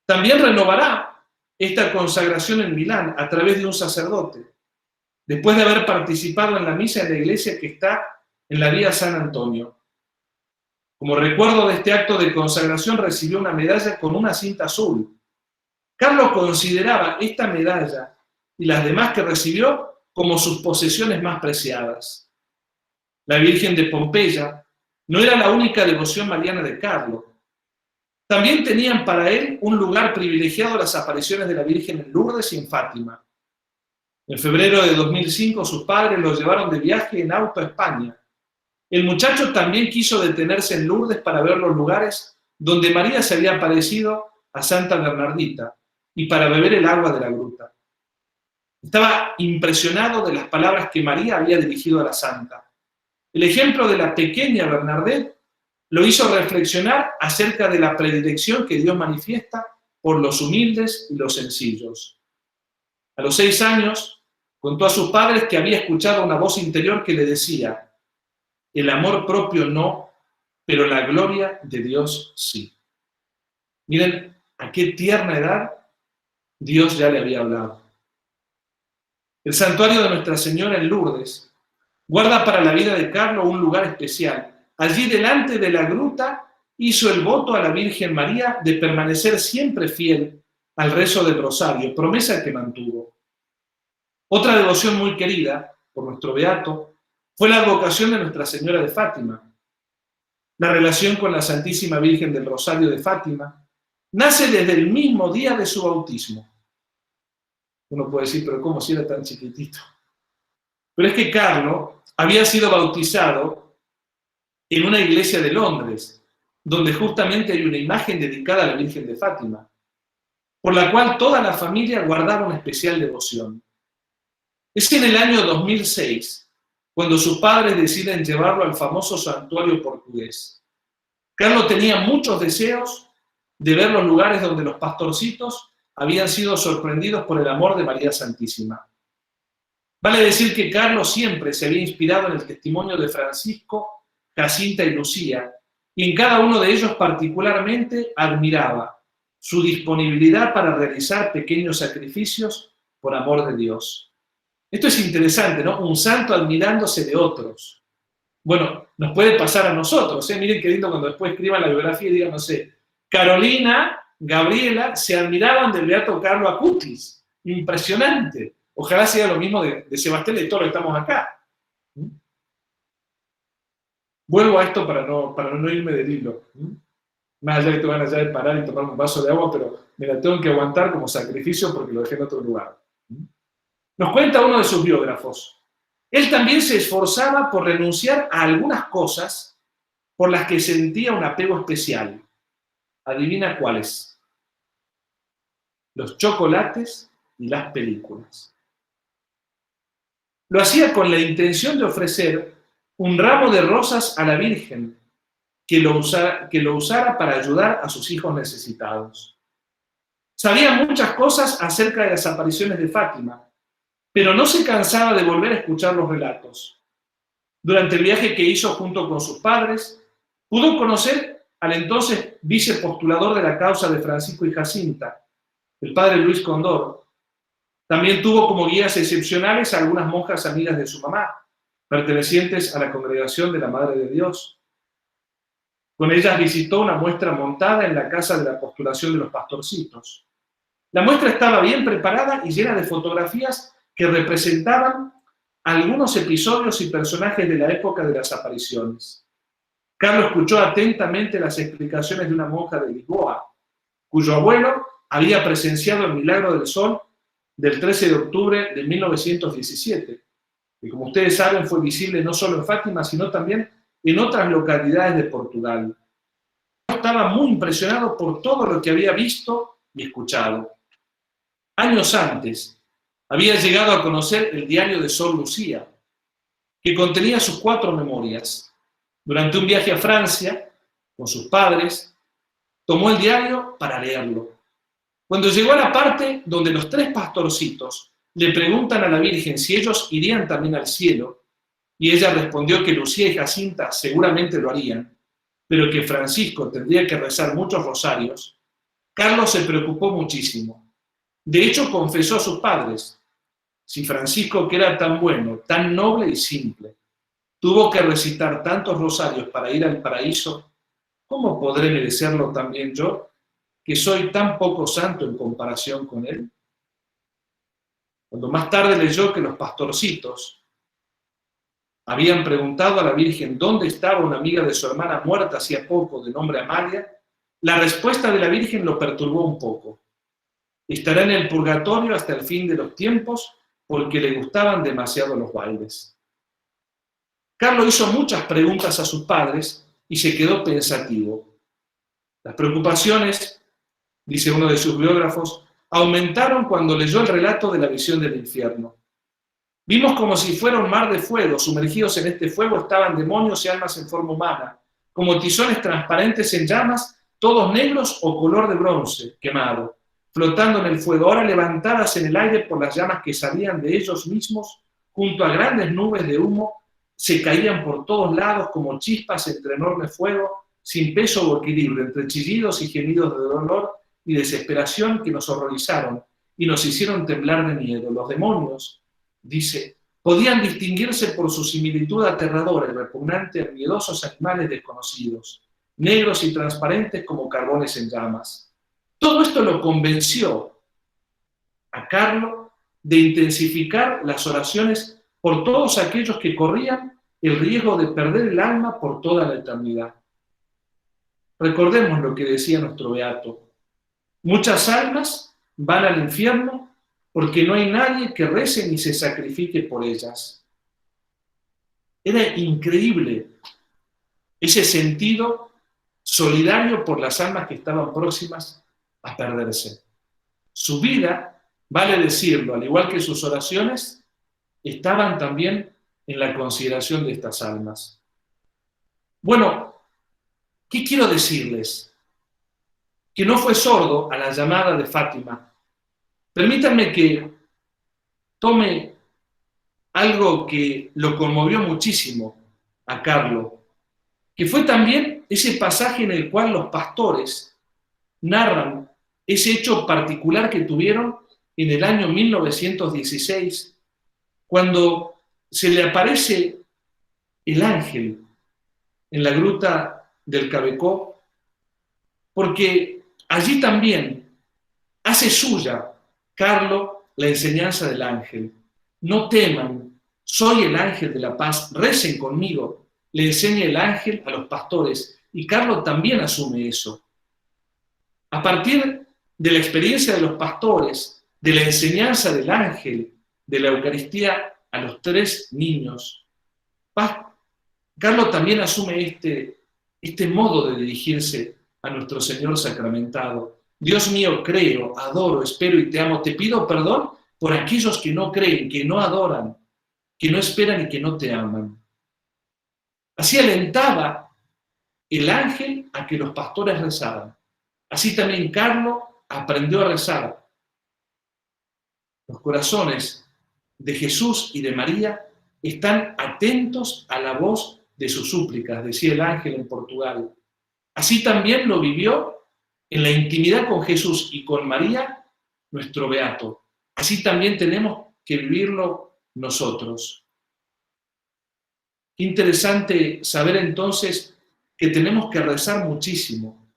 También renovará esta consagración en Milán a través de un sacerdote, después de haber participado en la misa en la iglesia que está en la vía San Antonio. Como recuerdo de este acto de consagración, recibió una medalla con una cinta azul. Carlos consideraba esta medalla y las demás que recibió como sus posesiones más preciadas. La Virgen de Pompeya no era la única devoción mariana de Carlos. También tenían para él un lugar privilegiado las apariciones de la Virgen en Lourdes y en Fátima. En febrero de 2005 sus padres lo llevaron de viaje en auto a España. El muchacho también quiso detenerse en Lourdes para ver los lugares donde María se había aparecido a Santa Bernardita y para beber el agua de la gruta. Estaba impresionado de las palabras que María había dirigido a la santa. El ejemplo de la pequeña Bernadette lo hizo reflexionar acerca de la predilección que Dios manifiesta por los humildes y los sencillos. A los 6 años, contó a sus padres que había escuchado una voz interior que le decía: el amor propio no, pero la gloria de Dios sí. Miren a qué tierna edad Dios ya le había hablado. El santuario de Nuestra Señora en Lourdes guarda para la vida de Carlos un lugar especial. Allí delante de la gruta hizo el voto a la Virgen María de permanecer siempre fiel al rezo del rosario, promesa que mantuvo. Otra devoción muy querida por nuestro beato fue la advocación de Nuestra Señora de Fátima. La relación con la Santísima Virgen del Rosario de Fátima nace desde el mismo día de su bautismo. Uno puede decir, pero ¿cómo si era tan chiquitito? Pero es que Carlos había sido bautizado en una iglesia de Londres, donde justamente hay una imagen dedicada a la Virgen de Fátima, por la cual toda la familia guardaba una especial devoción. Es en el año 2006, cuando sus padres deciden llevarlo al famoso santuario portugués. Carlos tenía muchos deseos de ver los lugares donde los pastorcitos habían sido sorprendidos por el amor de María Santísima. Vale decir que Carlos siempre se había inspirado en el testimonio de Francisco, Jacinta y Lucía, y en cada uno de ellos particularmente admiraba su disponibilidad para realizar pequeños sacrificios por amor de Dios. Esto es interesante, ¿no? Un santo admirándose de otros. Bueno, nos puede pasar a nosotros, ¿eh? Miren qué lindo cuando después escriban la biografía y digan, no sé, Carolina, Gabriela, se admiraban del beato Carlo Acutis. Impresionante. Ojalá sea lo mismo de Sebastián y todos los que estamos acá. Vuelvo a esto para no irme del hilo. Más allá que te van allá de parar y tomar un vaso de agua, pero me la tengo que aguantar como sacrificio porque lo dejé en otro lugar. Nos cuenta uno de sus biógrafos. Él también se esforzaba por renunciar a algunas cosas por las que sentía un apego especial. Adivina cuáles. Los chocolates y las películas. Lo hacía con la intención de ofrecer un ramo de rosas a la Virgen que lo usara para ayudar a sus hijos necesitados. Sabía muchas cosas acerca de las apariciones de Fátima, pero no se cansaba de volver a escuchar los relatos. Durante el viaje que hizo junto con sus padres, pudo conocer al entonces vicepostulador de la causa de Francisco y Jacinta, el padre Luis Condor. También tuvo como guías excepcionales a algunas monjas amigas de su mamá, pertenecientes a la Congregación de la Madre de Dios. Con ellas visitó una muestra montada en la casa de la postulación de los pastorcitos. La muestra estaba bien preparada y llena de fotografías que representaban algunos episodios y personajes de la época de las apariciones. Carlos escuchó atentamente las explicaciones de una monja de Lisboa, cuyo abuelo había presenciado el milagro del sol del 13 de octubre de 1917, que como ustedes saben fue visible no solo en Fátima, sino también en otras localidades de Portugal. Estaba muy impresionado por todo lo que había visto y escuchado. Años antes, Había llegado a conocer el diario de Sor Lucía, que contenía sus 4 memorias. Durante un viaje a Francia, con sus padres, tomó el diario para leerlo. Cuando llegó a la parte donde los 3 pastorcitos le preguntan a la Virgen si ellos irían también al cielo, y ella respondió que Lucía y Jacinta seguramente lo harían, pero que Francisco tendría que rezar muchos rosarios, Carlos se preocupó muchísimo. De hecho, confesó a sus padres: si Francisco, que era tan bueno, tan noble y simple, tuvo que recitar tantos rosarios para ir al paraíso, ¿cómo podré merecerlo también yo, que soy tan poco santo en comparación con él? Cuando más tarde leyó que los pastorcitos habían preguntado a la Virgen dónde estaba una amiga de su hermana muerta hacía poco, de nombre Amalia, la respuesta de la Virgen lo perturbó un poco. Estará en el purgatorio hasta el fin de los tiempos porque le gustaban demasiado los bailes. Carlos hizo muchas preguntas a sus padres y se quedó pensativo. Las preocupaciones, dice uno de sus biógrafos, aumentaron cuando leyó el relato de la visión del infierno. Vimos como si fuera un mar de fuego, sumergidos en este fuego estaban demonios y almas en forma humana, como tizones transparentes en llamas, todos negros o color de bronce, quemado, flotando en el fuego, ahora levantadas en el aire por las llamas que salían de ellos mismos, junto a grandes nubes de humo, se caían por todos lados como chispas entre enorme fuego, sin peso o equilibrio, entre chillidos y gemidos de dolor y desesperación que nos horrorizaron y nos hicieron temblar de miedo. Los demonios, dice, podían distinguirse por su similitud aterradora y repugnante en miedosos animales desconocidos, negros y transparentes como carbones en llamas. Todo esto lo convenció a Carlos de intensificar las oraciones por todos aquellos que corrían el riesgo de perder el alma por toda la eternidad. Recordemos lo que decía nuestro beato: muchas almas van al infierno porque no hay nadie que rece ni se sacrifique por ellas. Era increíble ese sentido solidario por las almas que estaban próximas a perderse. Su vida, vale decirlo, al igual que sus oraciones, estaban también en la consideración de estas almas. Bueno, ¿qué quiero decirles? Que no fue sordo a la llamada de Fátima. Permítanme que tome algo que lo conmovió muchísimo a Carlos, que fue también ese pasaje en el cual los pastores narran ese hecho particular que tuvieron en el año 1916, cuando se le aparece el ángel en la gruta del Cabecó, porque allí también hace suya Carlos la enseñanza del ángel. No teman, soy el ángel de la paz, recen conmigo, le enseña el ángel a los pastores, y Carlos también asume eso. A partir de la experiencia de los pastores, de la enseñanza del ángel, de la Eucaristía a los 3 niños, Carlos también asume este modo de dirigirse a nuestro Señor sacramentado. Dios mío, creo, adoro, espero y te amo. Te pido perdón por aquellos que no creen, que no adoran, que no esperan y que no te aman. Así alentaba el ángel a que los pastores rezaran. Así también Carlos aprendió a rezar. Los corazones de Jesús y de María están atentos a la voz de sus súplicas, decía el ángel en Portugal. Así también lo vivió en la intimidad con Jesús y con María, nuestro beato. Así también tenemos que vivirlo nosotros. Qué interesante saber entonces que tenemos que rezar muchísimo,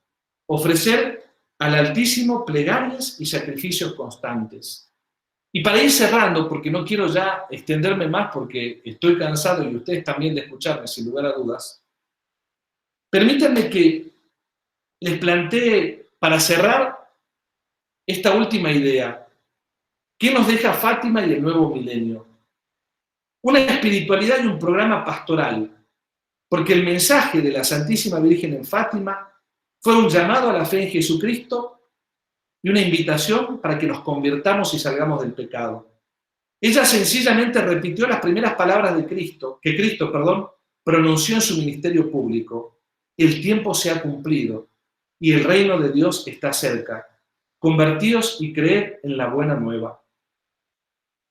ofrecer al Altísimo plegarias y sacrificios constantes. Y para ir cerrando, porque no quiero ya extenderme más porque estoy cansado y ustedes también de escucharme, sin lugar a dudas, permítanme que les plantee, para cerrar, esta última idea. ¿Qué nos deja Fátima y el nuevo milenio? Una espiritualidad y un programa pastoral, porque el mensaje de la Santísima Virgen en Fátima fue un llamado a la fe en Jesucristo y una invitación para que nos convirtamos y salgamos del pecado. Ella sencillamente repitió las primeras palabras de Cristo, que Cristo, pronunció en su ministerio público. El tiempo se ha cumplido y el reino de Dios está cerca. Convertíos y creed en la buena nueva.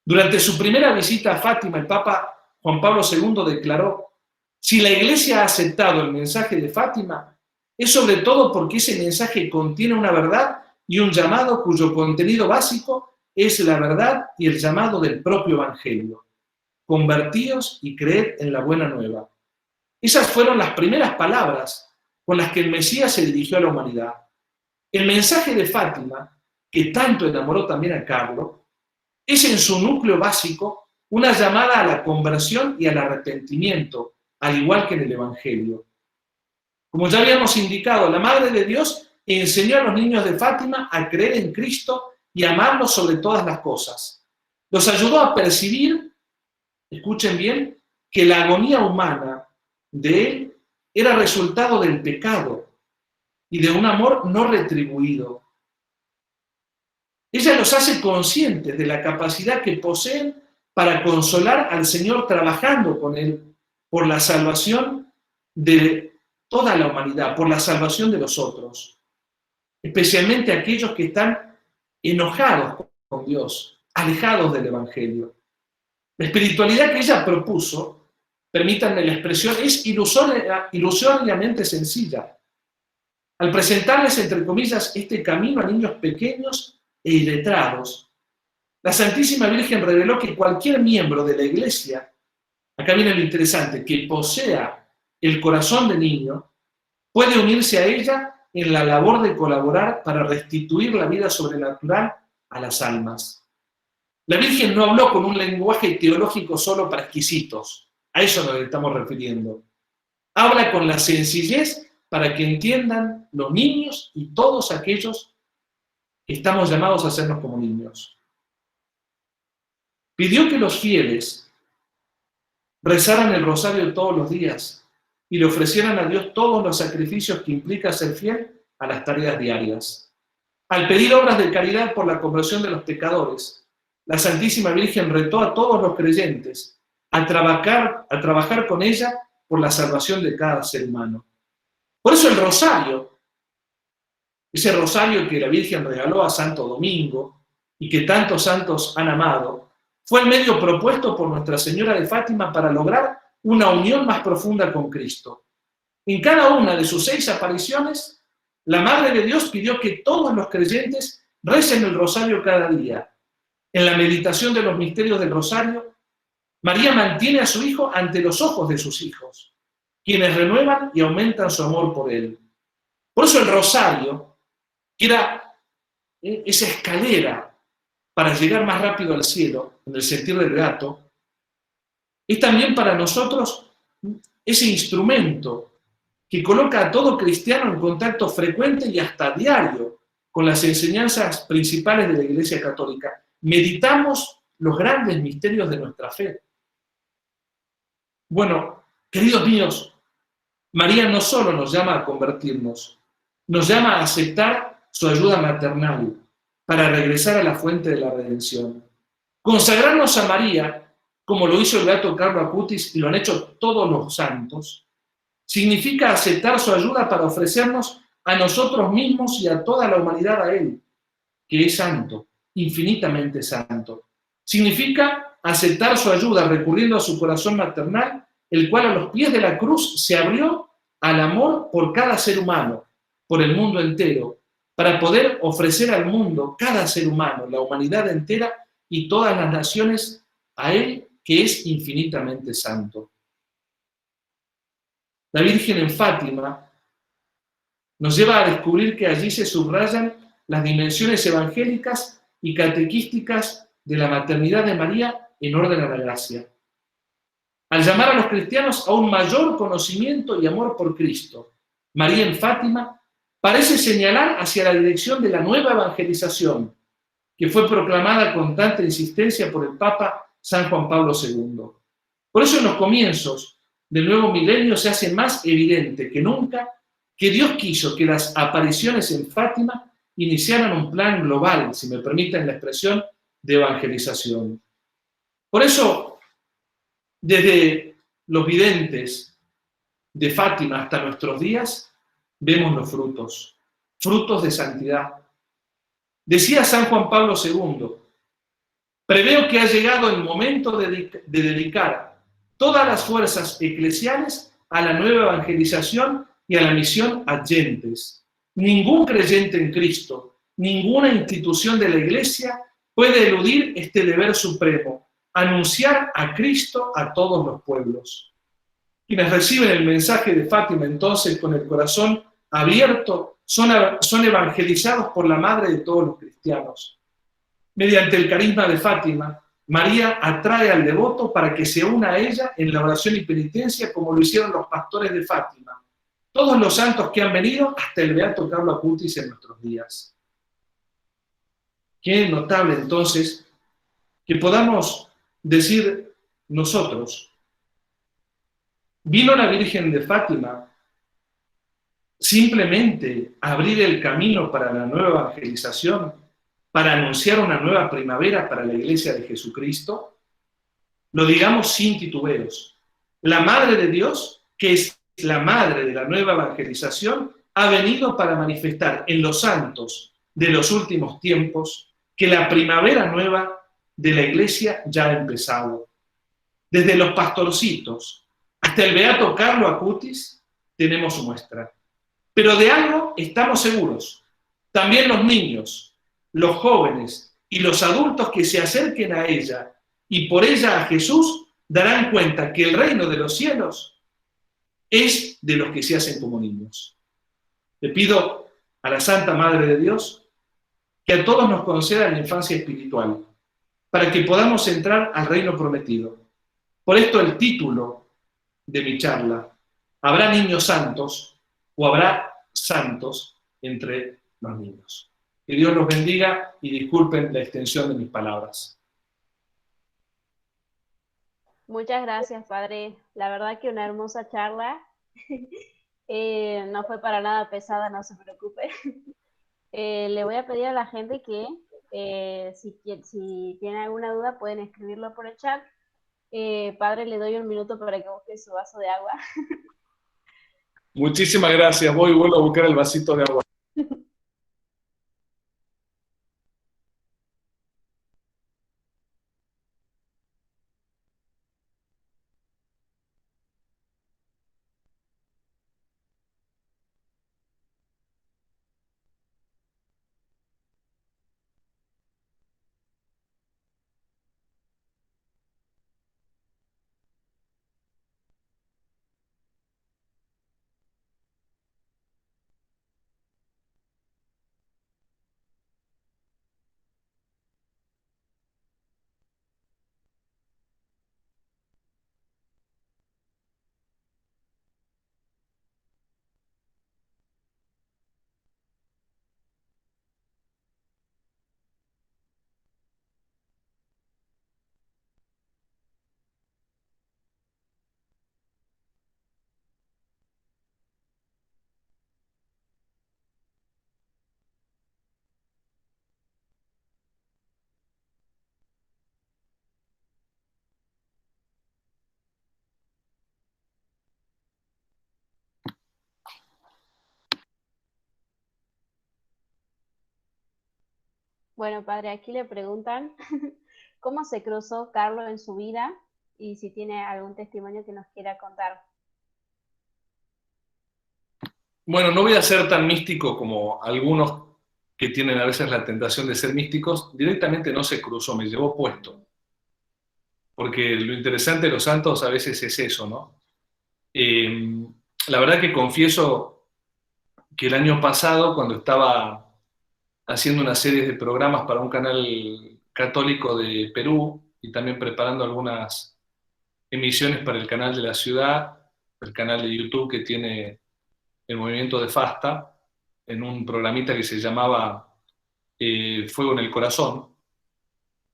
Durante su primera visita a Fátima, el Papa Juan Pablo II declaró: si la Iglesia ha aceptado el mensaje de Fátima, es sobre todo porque ese mensaje contiene una verdad y un llamado cuyo contenido básico es la verdad y el llamado del propio Evangelio. Convertíos y creed en la buena nueva. Esas fueron las primeras palabras con las que el Mesías se dirigió a la humanidad. El mensaje de Fátima, que tanto enamoró también a Carlos, es en su núcleo básico una llamada a la conversión y al arrepentimiento, al igual que en el Evangelio. Como ya habíamos indicado, la Madre de Dios enseñó a los niños de Fátima a creer en Cristo y amarlo sobre todas las cosas. Los ayudó a percibir, escuchen bien, que la agonía humana de Él era resultado del pecado y de un amor no retribuido. Ella los hace conscientes de la capacidad que poseen para consolar al Señor trabajando con Él por la salvación de toda la humanidad, por la salvación de los otros, especialmente aquellos que están enojados con Dios, alejados del Evangelio. La espiritualidad que ella propuso, permítanme la expresión, es ilusoriamente sencilla. Al presentarles, entre comillas, este camino a niños pequeños e iletrados, la Santísima Virgen reveló que cualquier miembro de la Iglesia, acá viene lo interesante, que posea el corazón de niño, puede unirse a ella en la labor de colaborar para restituir la vida sobrenatural a las almas. La Virgen no habló con un lenguaje teológico solo para exquisitos, a eso nos estamos refiriendo. Habla con la sencillez para que entiendan los niños y todos aquellos que estamos llamados a hacernos como niños. Pidió que los fieles rezaran el rosario todos los días y le ofrecieran a Dios todos los sacrificios que implica ser fiel a las tareas diarias. Al pedir obras de caridad por la conversión de los pecadores, la Santísima Virgen retó a todos los creyentes a trabajar con ella por la salvación de cada ser humano. Por eso el rosario, ese rosario que la Virgen regaló a Santo Domingo y que tantos santos han amado, fue el medio propuesto por Nuestra Señora de Fátima para lograr una unión más profunda con Cristo. En cada una de sus 6 apariciones, la Madre de Dios pidió que todos los creyentes recen el rosario cada día. En la meditación de los misterios del rosario, María mantiene a su Hijo ante los ojos de sus hijos, quienes renuevan y aumentan su amor por Él. Por eso el rosario, que era esa escalera para llegar más rápido al cielo, en el sentido del gato, es también para nosotros ese instrumento que coloca a todo cristiano en contacto frecuente y hasta diario con las enseñanzas principales de la Iglesia Católica. Meditamos los grandes misterios de nuestra fe. Bueno, queridos míos, María no solo nos llama a convertirnos, nos llama a aceptar su ayuda maternal para regresar a la fuente de la redención. Consagrarnos a María, como lo hizo el beato Carlo Acutis y lo han hecho todos los santos, significa aceptar su ayuda para ofrecernos a nosotros mismos y a toda la humanidad a Él, que es santo, infinitamente santo. Significa aceptar su ayuda recurriendo a su corazón maternal, el cual a los pies de la cruz se abrió al amor por cada ser humano, por el mundo entero, para poder ofrecer al mundo, cada ser humano, la humanidad entera y todas las naciones, a Él que es infinitamente santo. La Virgen en Fátima nos lleva a descubrir que allí se subrayan las dimensiones evangélicas y catequísticas de la maternidad de María en orden a la gracia. Al llamar a los cristianos a un mayor conocimiento y amor por Cristo, María en Fátima parece señalar hacia la dirección de la nueva evangelización, que fue proclamada con tanta insistencia por el Papa San Juan Pablo II. Por eso en los comienzos del nuevo milenio se hace más evidente que nunca que Dios quiso que las apariciones en Fátima iniciaran un plan global, si me permiten la expresión, de evangelización. Por eso, desde los videntes de Fátima hasta nuestros días, vemos los frutos de santidad. Decía San Juan Pablo II, preveo que ha llegado el momento de dedicar todas las fuerzas eclesiales a la nueva evangelización y a la misión ad gentes. Ningún creyente en Cristo, ninguna institución de la Iglesia puede eludir este deber supremo, anunciar a Cristo a todos los pueblos. Quienes reciben el mensaje de Fátima entonces con el corazón abierto son evangelizados por la Madre de todos los cristianos. Mediante el carisma de Fátima, María atrae al devoto para que se una a ella en la oración y penitencia como lo hicieron los pastores de Fátima, todos los santos que han venido hasta el beato Carlo Acutis en nuestros días. Qué notable entonces que podamos decir nosotros, vino la Virgen de Fátima simplemente a abrir el camino para la nueva evangelización, para anunciar una nueva primavera para la Iglesia de Jesucristo. Lo digamos sin titubeos. La Madre de Dios, que es la Madre de la nueva evangelización, ha venido para manifestar en los santos de los últimos tiempos que la primavera nueva de la Iglesia ya ha empezado. Desde los pastorcitos hasta el beato Carlo Acutis tenemos muestra. Pero de algo estamos seguros. También los niños, los jóvenes y los adultos que se acerquen a ella y por ella a Jesús darán cuenta que el reino de los cielos es de los que se hacen como niños. Le pido a la Santa Madre de Dios que a todos nos conceda la infancia espiritual para que podamos entrar al reino prometido. Por esto el título de mi charla, ¿habrá niños santos o habrá santos entre los niños? Que Dios los bendiga y disculpen la extensión de mis palabras. Muchas gracias, Padre. La verdad que una hermosa charla. No fue para nada pesada, no se preocupe. Le voy a pedir a la gente que si tiene alguna duda pueden escribirlo por el chat. Padre, le doy un minuto para que busque su vaso de agua. Muchísimas gracias. Voy y vuelvo a buscar el vasito de agua. Bueno, Padre, aquí le preguntan cómo se cruzó Carlos en su vida y si tiene algún testimonio que nos quiera contar. Bueno, no voy a ser tan místico como algunos que tienen a veces la tentación de ser místicos. Directamente no se cruzó, me llevó puesto. Porque lo interesante de los santos a veces es eso, ¿no? La verdad que confieso que el año pasado, cuando estaba haciendo una serie de programas para un canal católico de Perú y también preparando algunas emisiones para el canal de la ciudad, el canal de YouTube que tiene el movimiento de Fasta, en un programita que se llamaba Fuego en el Corazón,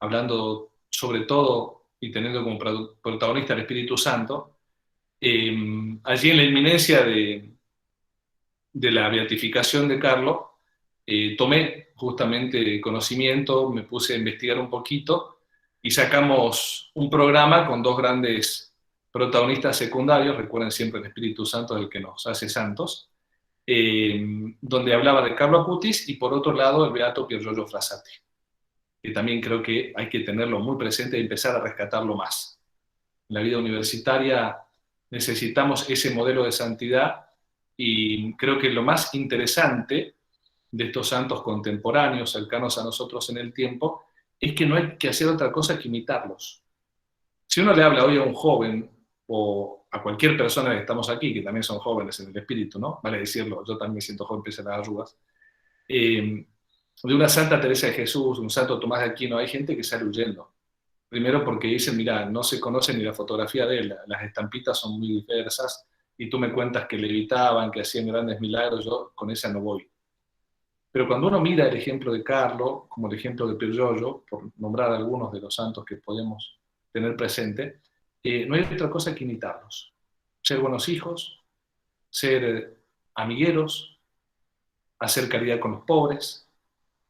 hablando sobre todo y teniendo como protagonista al Espíritu Santo. Allí en la inminencia de la beatificación de Carlos, tomé justamente conocimiento, me puse a investigar un poquito y sacamos un programa con dos grandes protagonistas secundarios, recuerden siempre el Espíritu Santo es el que nos hace santos, donde hablaba de Carlo Acutis y por otro lado el beato Pier Giorgio Frassati, que también creo que hay que tenerlo muy presente y empezar a rescatarlo más. En la vida universitaria necesitamos ese modelo de santidad y creo que lo más interesante de estos santos contemporáneos, cercanos a nosotros en el tiempo, es que no hay que hacer otra cosa que imitarlos. Si uno le habla hoy a un joven o a cualquier persona que estamos aquí, que también son jóvenes en el espíritu, ¿no? Vale decirlo, yo también me siento joven pese a las arrugas, de una Santa Teresa de Jesús, un Santo Tomás de Aquino, hay gente que sale huyendo. Primero porque dicen, mira, no se conoce ni la fotografía de él, las estampitas son muy diversas, y tú me cuentas que levitaban, que hacían grandes milagros, yo con esa no voy. Pero cuando uno mira el ejemplo de Carlo, como el ejemplo de Pier Giorgio, por nombrar algunos de los santos que podemos tener presente, no hay otra cosa que imitarlos. Ser buenos hijos, ser amigueros, hacer caridad con los pobres,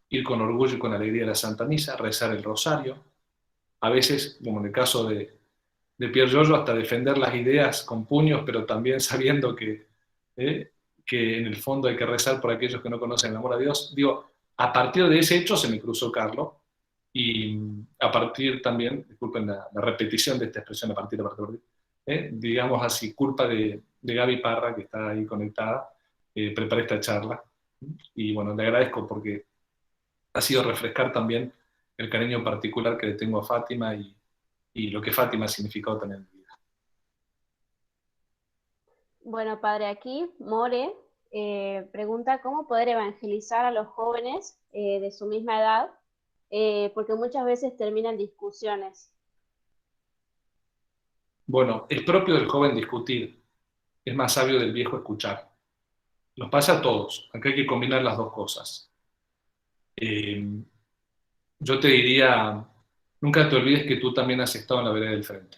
ir con orgullo y con alegría a la Santa Misa, rezar el rosario, a veces, como en el caso de Pier Giorgio, hasta defender las ideas con puños, pero también sabiendo que en el fondo hay que rezar por aquellos que no conocen el amor a Dios. Digo, a partir de ese hecho se me cruzó Carlo, y a partir también, disculpen la repetición de esta expresión, a partir, digamos así, culpa de Gaby Parra, que está ahí conectada, preparé esta charla, y bueno, le agradezco porque ha sido refrescar también el cariño particular que le tengo a Fátima y lo que Fátima ha significado también en mi vida. Bueno, padre, aquí More pregunta cómo poder evangelizar a los jóvenes de su misma edad, porque muchas veces terminan discusiones. Bueno, es propio del joven discutir, es más sabio del viejo escuchar. Nos pasa a todos, acá hay que combinar las dos cosas. Yo te diría, nunca te olvides que tú también has estado en la vereda del frente.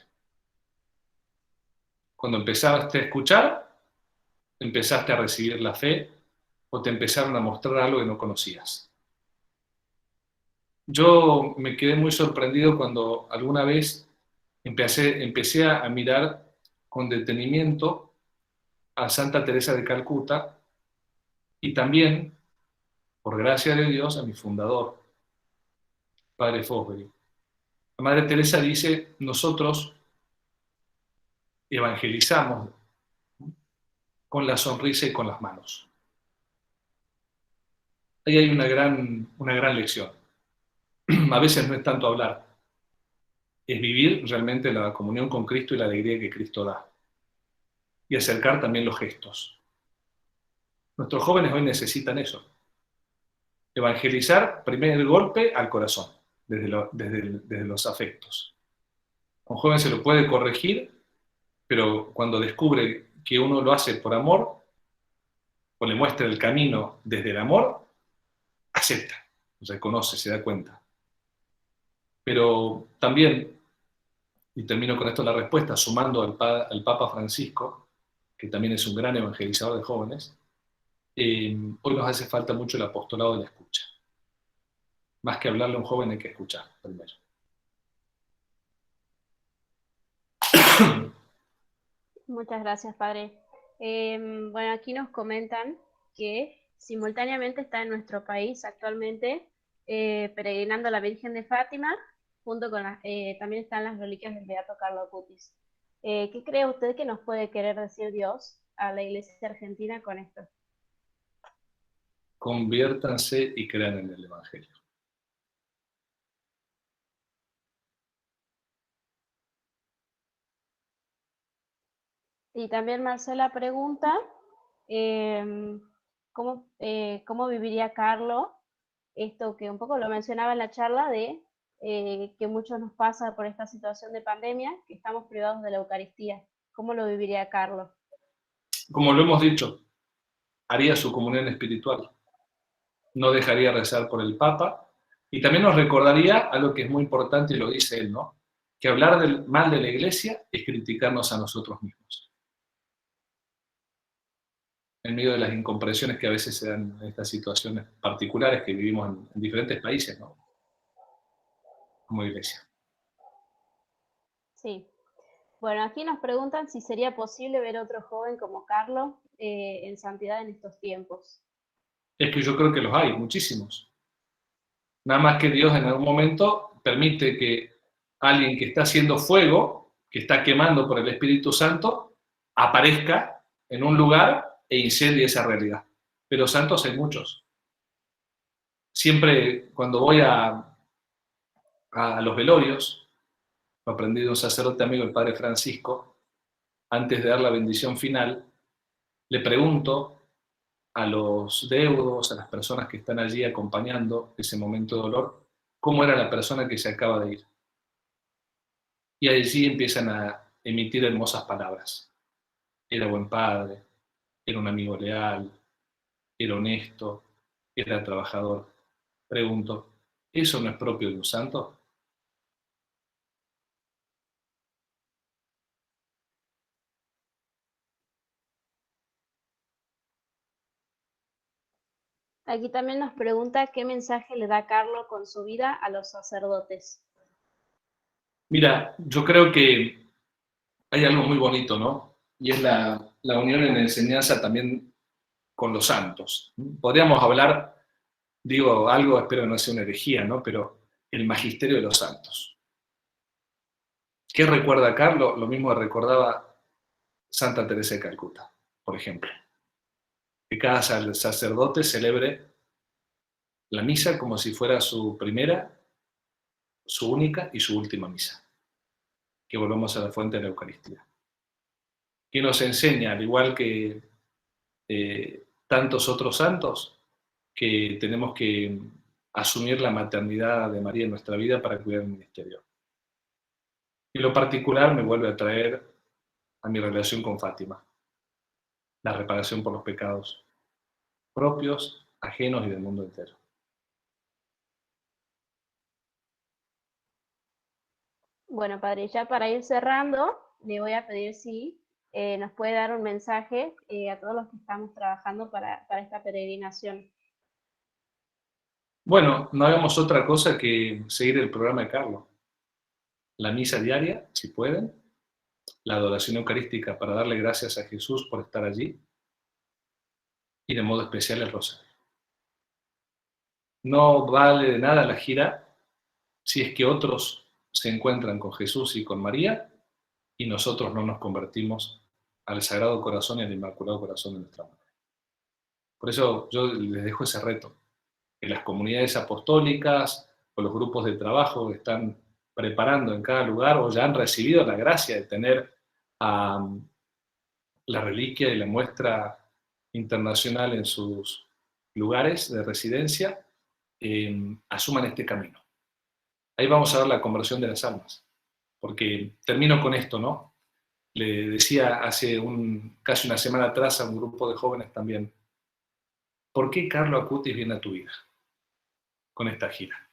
Cuando empezaste a escuchar, empezaste a recibir la fe o te empezaron a mostrar algo que no conocías. Yo me quedé muy sorprendido cuando alguna vez empecé a mirar con detenimiento a Santa Teresa de Calcuta y también, por gracia de Dios, a mi fundador, Padre Fosbury. La Madre Teresa dice, nosotros evangelizamos con la sonrisa y con las manos. Ahí hay una gran lección. A veces no es tanto hablar, es vivir realmente la comunión con Cristo y la alegría que Cristo da. Y acercar también los gestos. Nuestros jóvenes hoy necesitan eso. Evangelizar, primer golpe, al corazón, desde los afectos. A un joven se lo puede corregir, pero cuando descubre que uno lo hace por amor, o le muestra el camino desde el amor, acepta, reconoce, se da cuenta. Pero también, y termino con esto la respuesta, sumando al Papa Francisco, que también es un gran evangelizador de jóvenes, hoy nos hace falta mucho el apostolado de la escucha. Más que hablarle a un joven hay que escuchar primero. Muchas gracias, padre. Bueno, aquí nos comentan que simultáneamente está en nuestro país actualmente peregrinando a la Virgen de Fátima, junto con también están las reliquias del Beato Carlo Acutis. ¿Qué cree usted que nos puede querer decir Dios a la Iglesia argentina con esto? Conviértanse y crean en el Evangelio. Y también Marcela pregunta, ¿cómo viviría Carlo? Esto que un poco lo mencionaba en la charla de que muchos nos pasa por esta situación de pandemia, que estamos privados de la Eucaristía. ¿Cómo lo viviría Carlo? Como lo hemos dicho, haría su comunión espiritual. No dejaría rezar por el Papa. Y también nos recordaría algo que es muy importante y lo dice él, ¿no? Que hablar mal de la Iglesia es criticarnos a nosotros mismos. En medio de las incomprensiones que a veces se dan en estas situaciones particulares que vivimos en diferentes países, ¿no? Como Iglesia. Sí. Bueno, aquí nos preguntan si sería posible ver otro joven como Carlos en santidad en estos tiempos. Es que yo creo que los hay, muchísimos. Nada más que Dios en algún momento permite que alguien que está haciendo fuego, que está quemando por el Espíritu Santo, aparezca en un lugar e incendie esa realidad. Pero santos hay muchos. Siempre cuando voy a los velorios, lo aprendí de un sacerdote amigo, el padre Francisco, antes de dar la bendición final, le pregunto a los deudos, a las personas que están allí acompañando ese momento de dolor, cómo era la persona que se acaba de ir. Y allí empiezan a emitir hermosas palabras. Era buen padre, era un amigo leal, era honesto, era trabajador. Pregunto, ¿eso no es propio de un santo? Aquí también nos pregunta qué mensaje le da Carlos con su vida a los sacerdotes. Mira, yo creo que hay algo muy bonito, ¿no? Y es la unión en la enseñanza también con los santos. Podríamos hablar, digo algo, espero que no sea una herejía, ¿no? Pero el magisterio de los santos. ¿Qué recuerda Carlos? Lo mismo que recordaba Santa Teresa de Calcuta, por ejemplo. Que cada sacerdote celebre la misa como si fuera su primera, su única y su última misa. Que volvamos a la fuente de la Eucaristía. Que nos enseña, al igual que tantos otros santos, que tenemos que asumir la maternidad de María en nuestra vida para cuidar el ministerio. Y lo particular me vuelve a traer a mi relación con Fátima, la reparación por los pecados propios, ajenos y del mundo entero. Bueno, padre, ya para ir cerrando, le voy a pedir si nos puede dar un mensaje a todos los que estamos trabajando para esta peregrinación. Bueno, no hagamos otra cosa que seguir el programa de Carlos. La misa diaria, si pueden, la adoración eucarística para darle gracias a Jesús por estar allí y de modo especial el rosario. No vale de nada la gira si es que otros se encuentran con Jesús y con María y nosotros no nos convertimos al Sagrado Corazón y al Inmaculado Corazón de nuestra Madre. Por eso yo les dejo ese reto, que las comunidades apostólicas o los grupos de trabajo que están preparando en cada lugar o ya han recibido la gracia de tener la reliquia y la muestra internacional en sus lugares de residencia, asuman este camino. Ahí vamos a ver la conversión de las almas. Porque termino con esto, ¿no? Le decía hace casi una semana atrás a un grupo de jóvenes también, ¿por qué Carlo Acutis viene a tu vida con esta gira?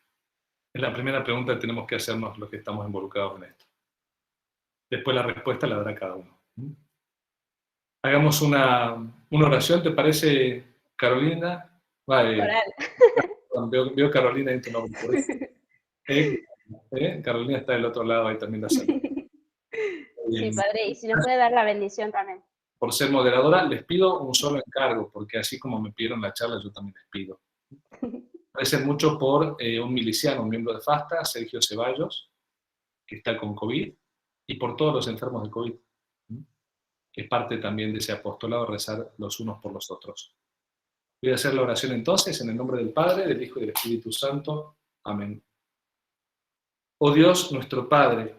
Es la primera pregunta que tenemos que hacernos los que estamos involucrados en esto. Después la respuesta la dará cada uno. Hagamos una oración, ¿te parece, Carolina? Vale, veo Carolina en tu nombre. Por eso. Carolina está del otro lado, ahí también la saludo. Sí, padre, y si nos puede dar la bendición también. Por ser moderadora, les pido un solo encargo, porque así como me pidieron la charla, yo también les pido. Recen mucho por un miliciano, un miembro de FASTA, Sergio Ceballos, que está con COVID, y por todos los enfermos de COVID, que es parte también de ese apostolado, rezar los unos por los otros. Voy a hacer la oración entonces, en el nombre del Padre, del Hijo y del Espíritu Santo. Amén. Oh Dios, nuestro Padre,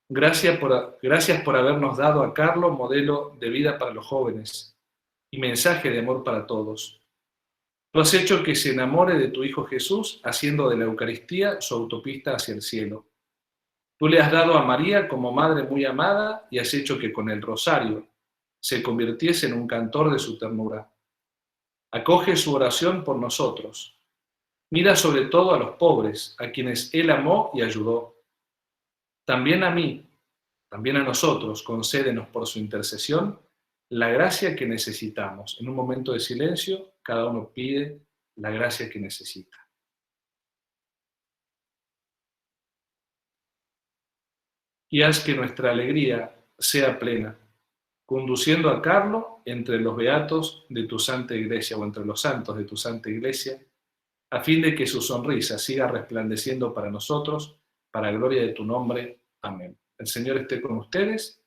gracias por habernos dado a Carlos modelo de vida para los jóvenes y mensaje de amor para todos. Tú has hecho que se enamore de tu Hijo Jesús, haciendo de la Eucaristía su autopista hacia el cielo. Tú le has dado a María como madre muy amada y has hecho que con el rosario se convirtiese en un cantor de su ternura. Acoge su oración por nosotros. Mira sobre todo a los pobres, a quienes Él amó y ayudó. También a mí, también a nosotros, concédenos por su intercesión la gracia que necesitamos. En un momento de silencio, cada uno pide la gracia que necesita. y haz que nuestra alegría sea plena, conduciendo a Carlos entre los beatos de tu santa iglesia, o entre los santos de tu santa iglesia, a fin de que su sonrisa siga resplandeciendo para nosotros, para gloria de tu nombre. Amén. El Señor esté con ustedes.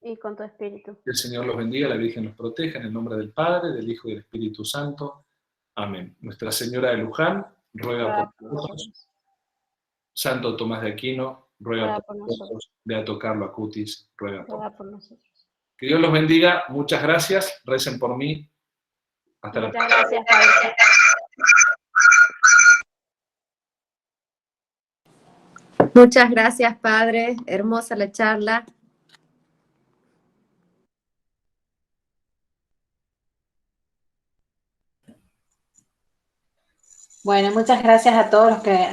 Y con tu espíritu. Que el Señor los bendiga, la Virgen los proteja, en el nombre del Padre, del Hijo y del Espíritu Santo. Amén. Nuestra Señora de Luján, ruega por nosotros. Santo Tomás de Aquino, ruega por nosotros. Beato Carlo Acutis, ruega por nosotros. Que Dios los bendiga. Muchas gracias. Recen por mí. Hasta la próxima. Muchas gracias, Padre. Muchas gracias, Padre. Hermosa la charla. Bueno, muchas gracias a todos los que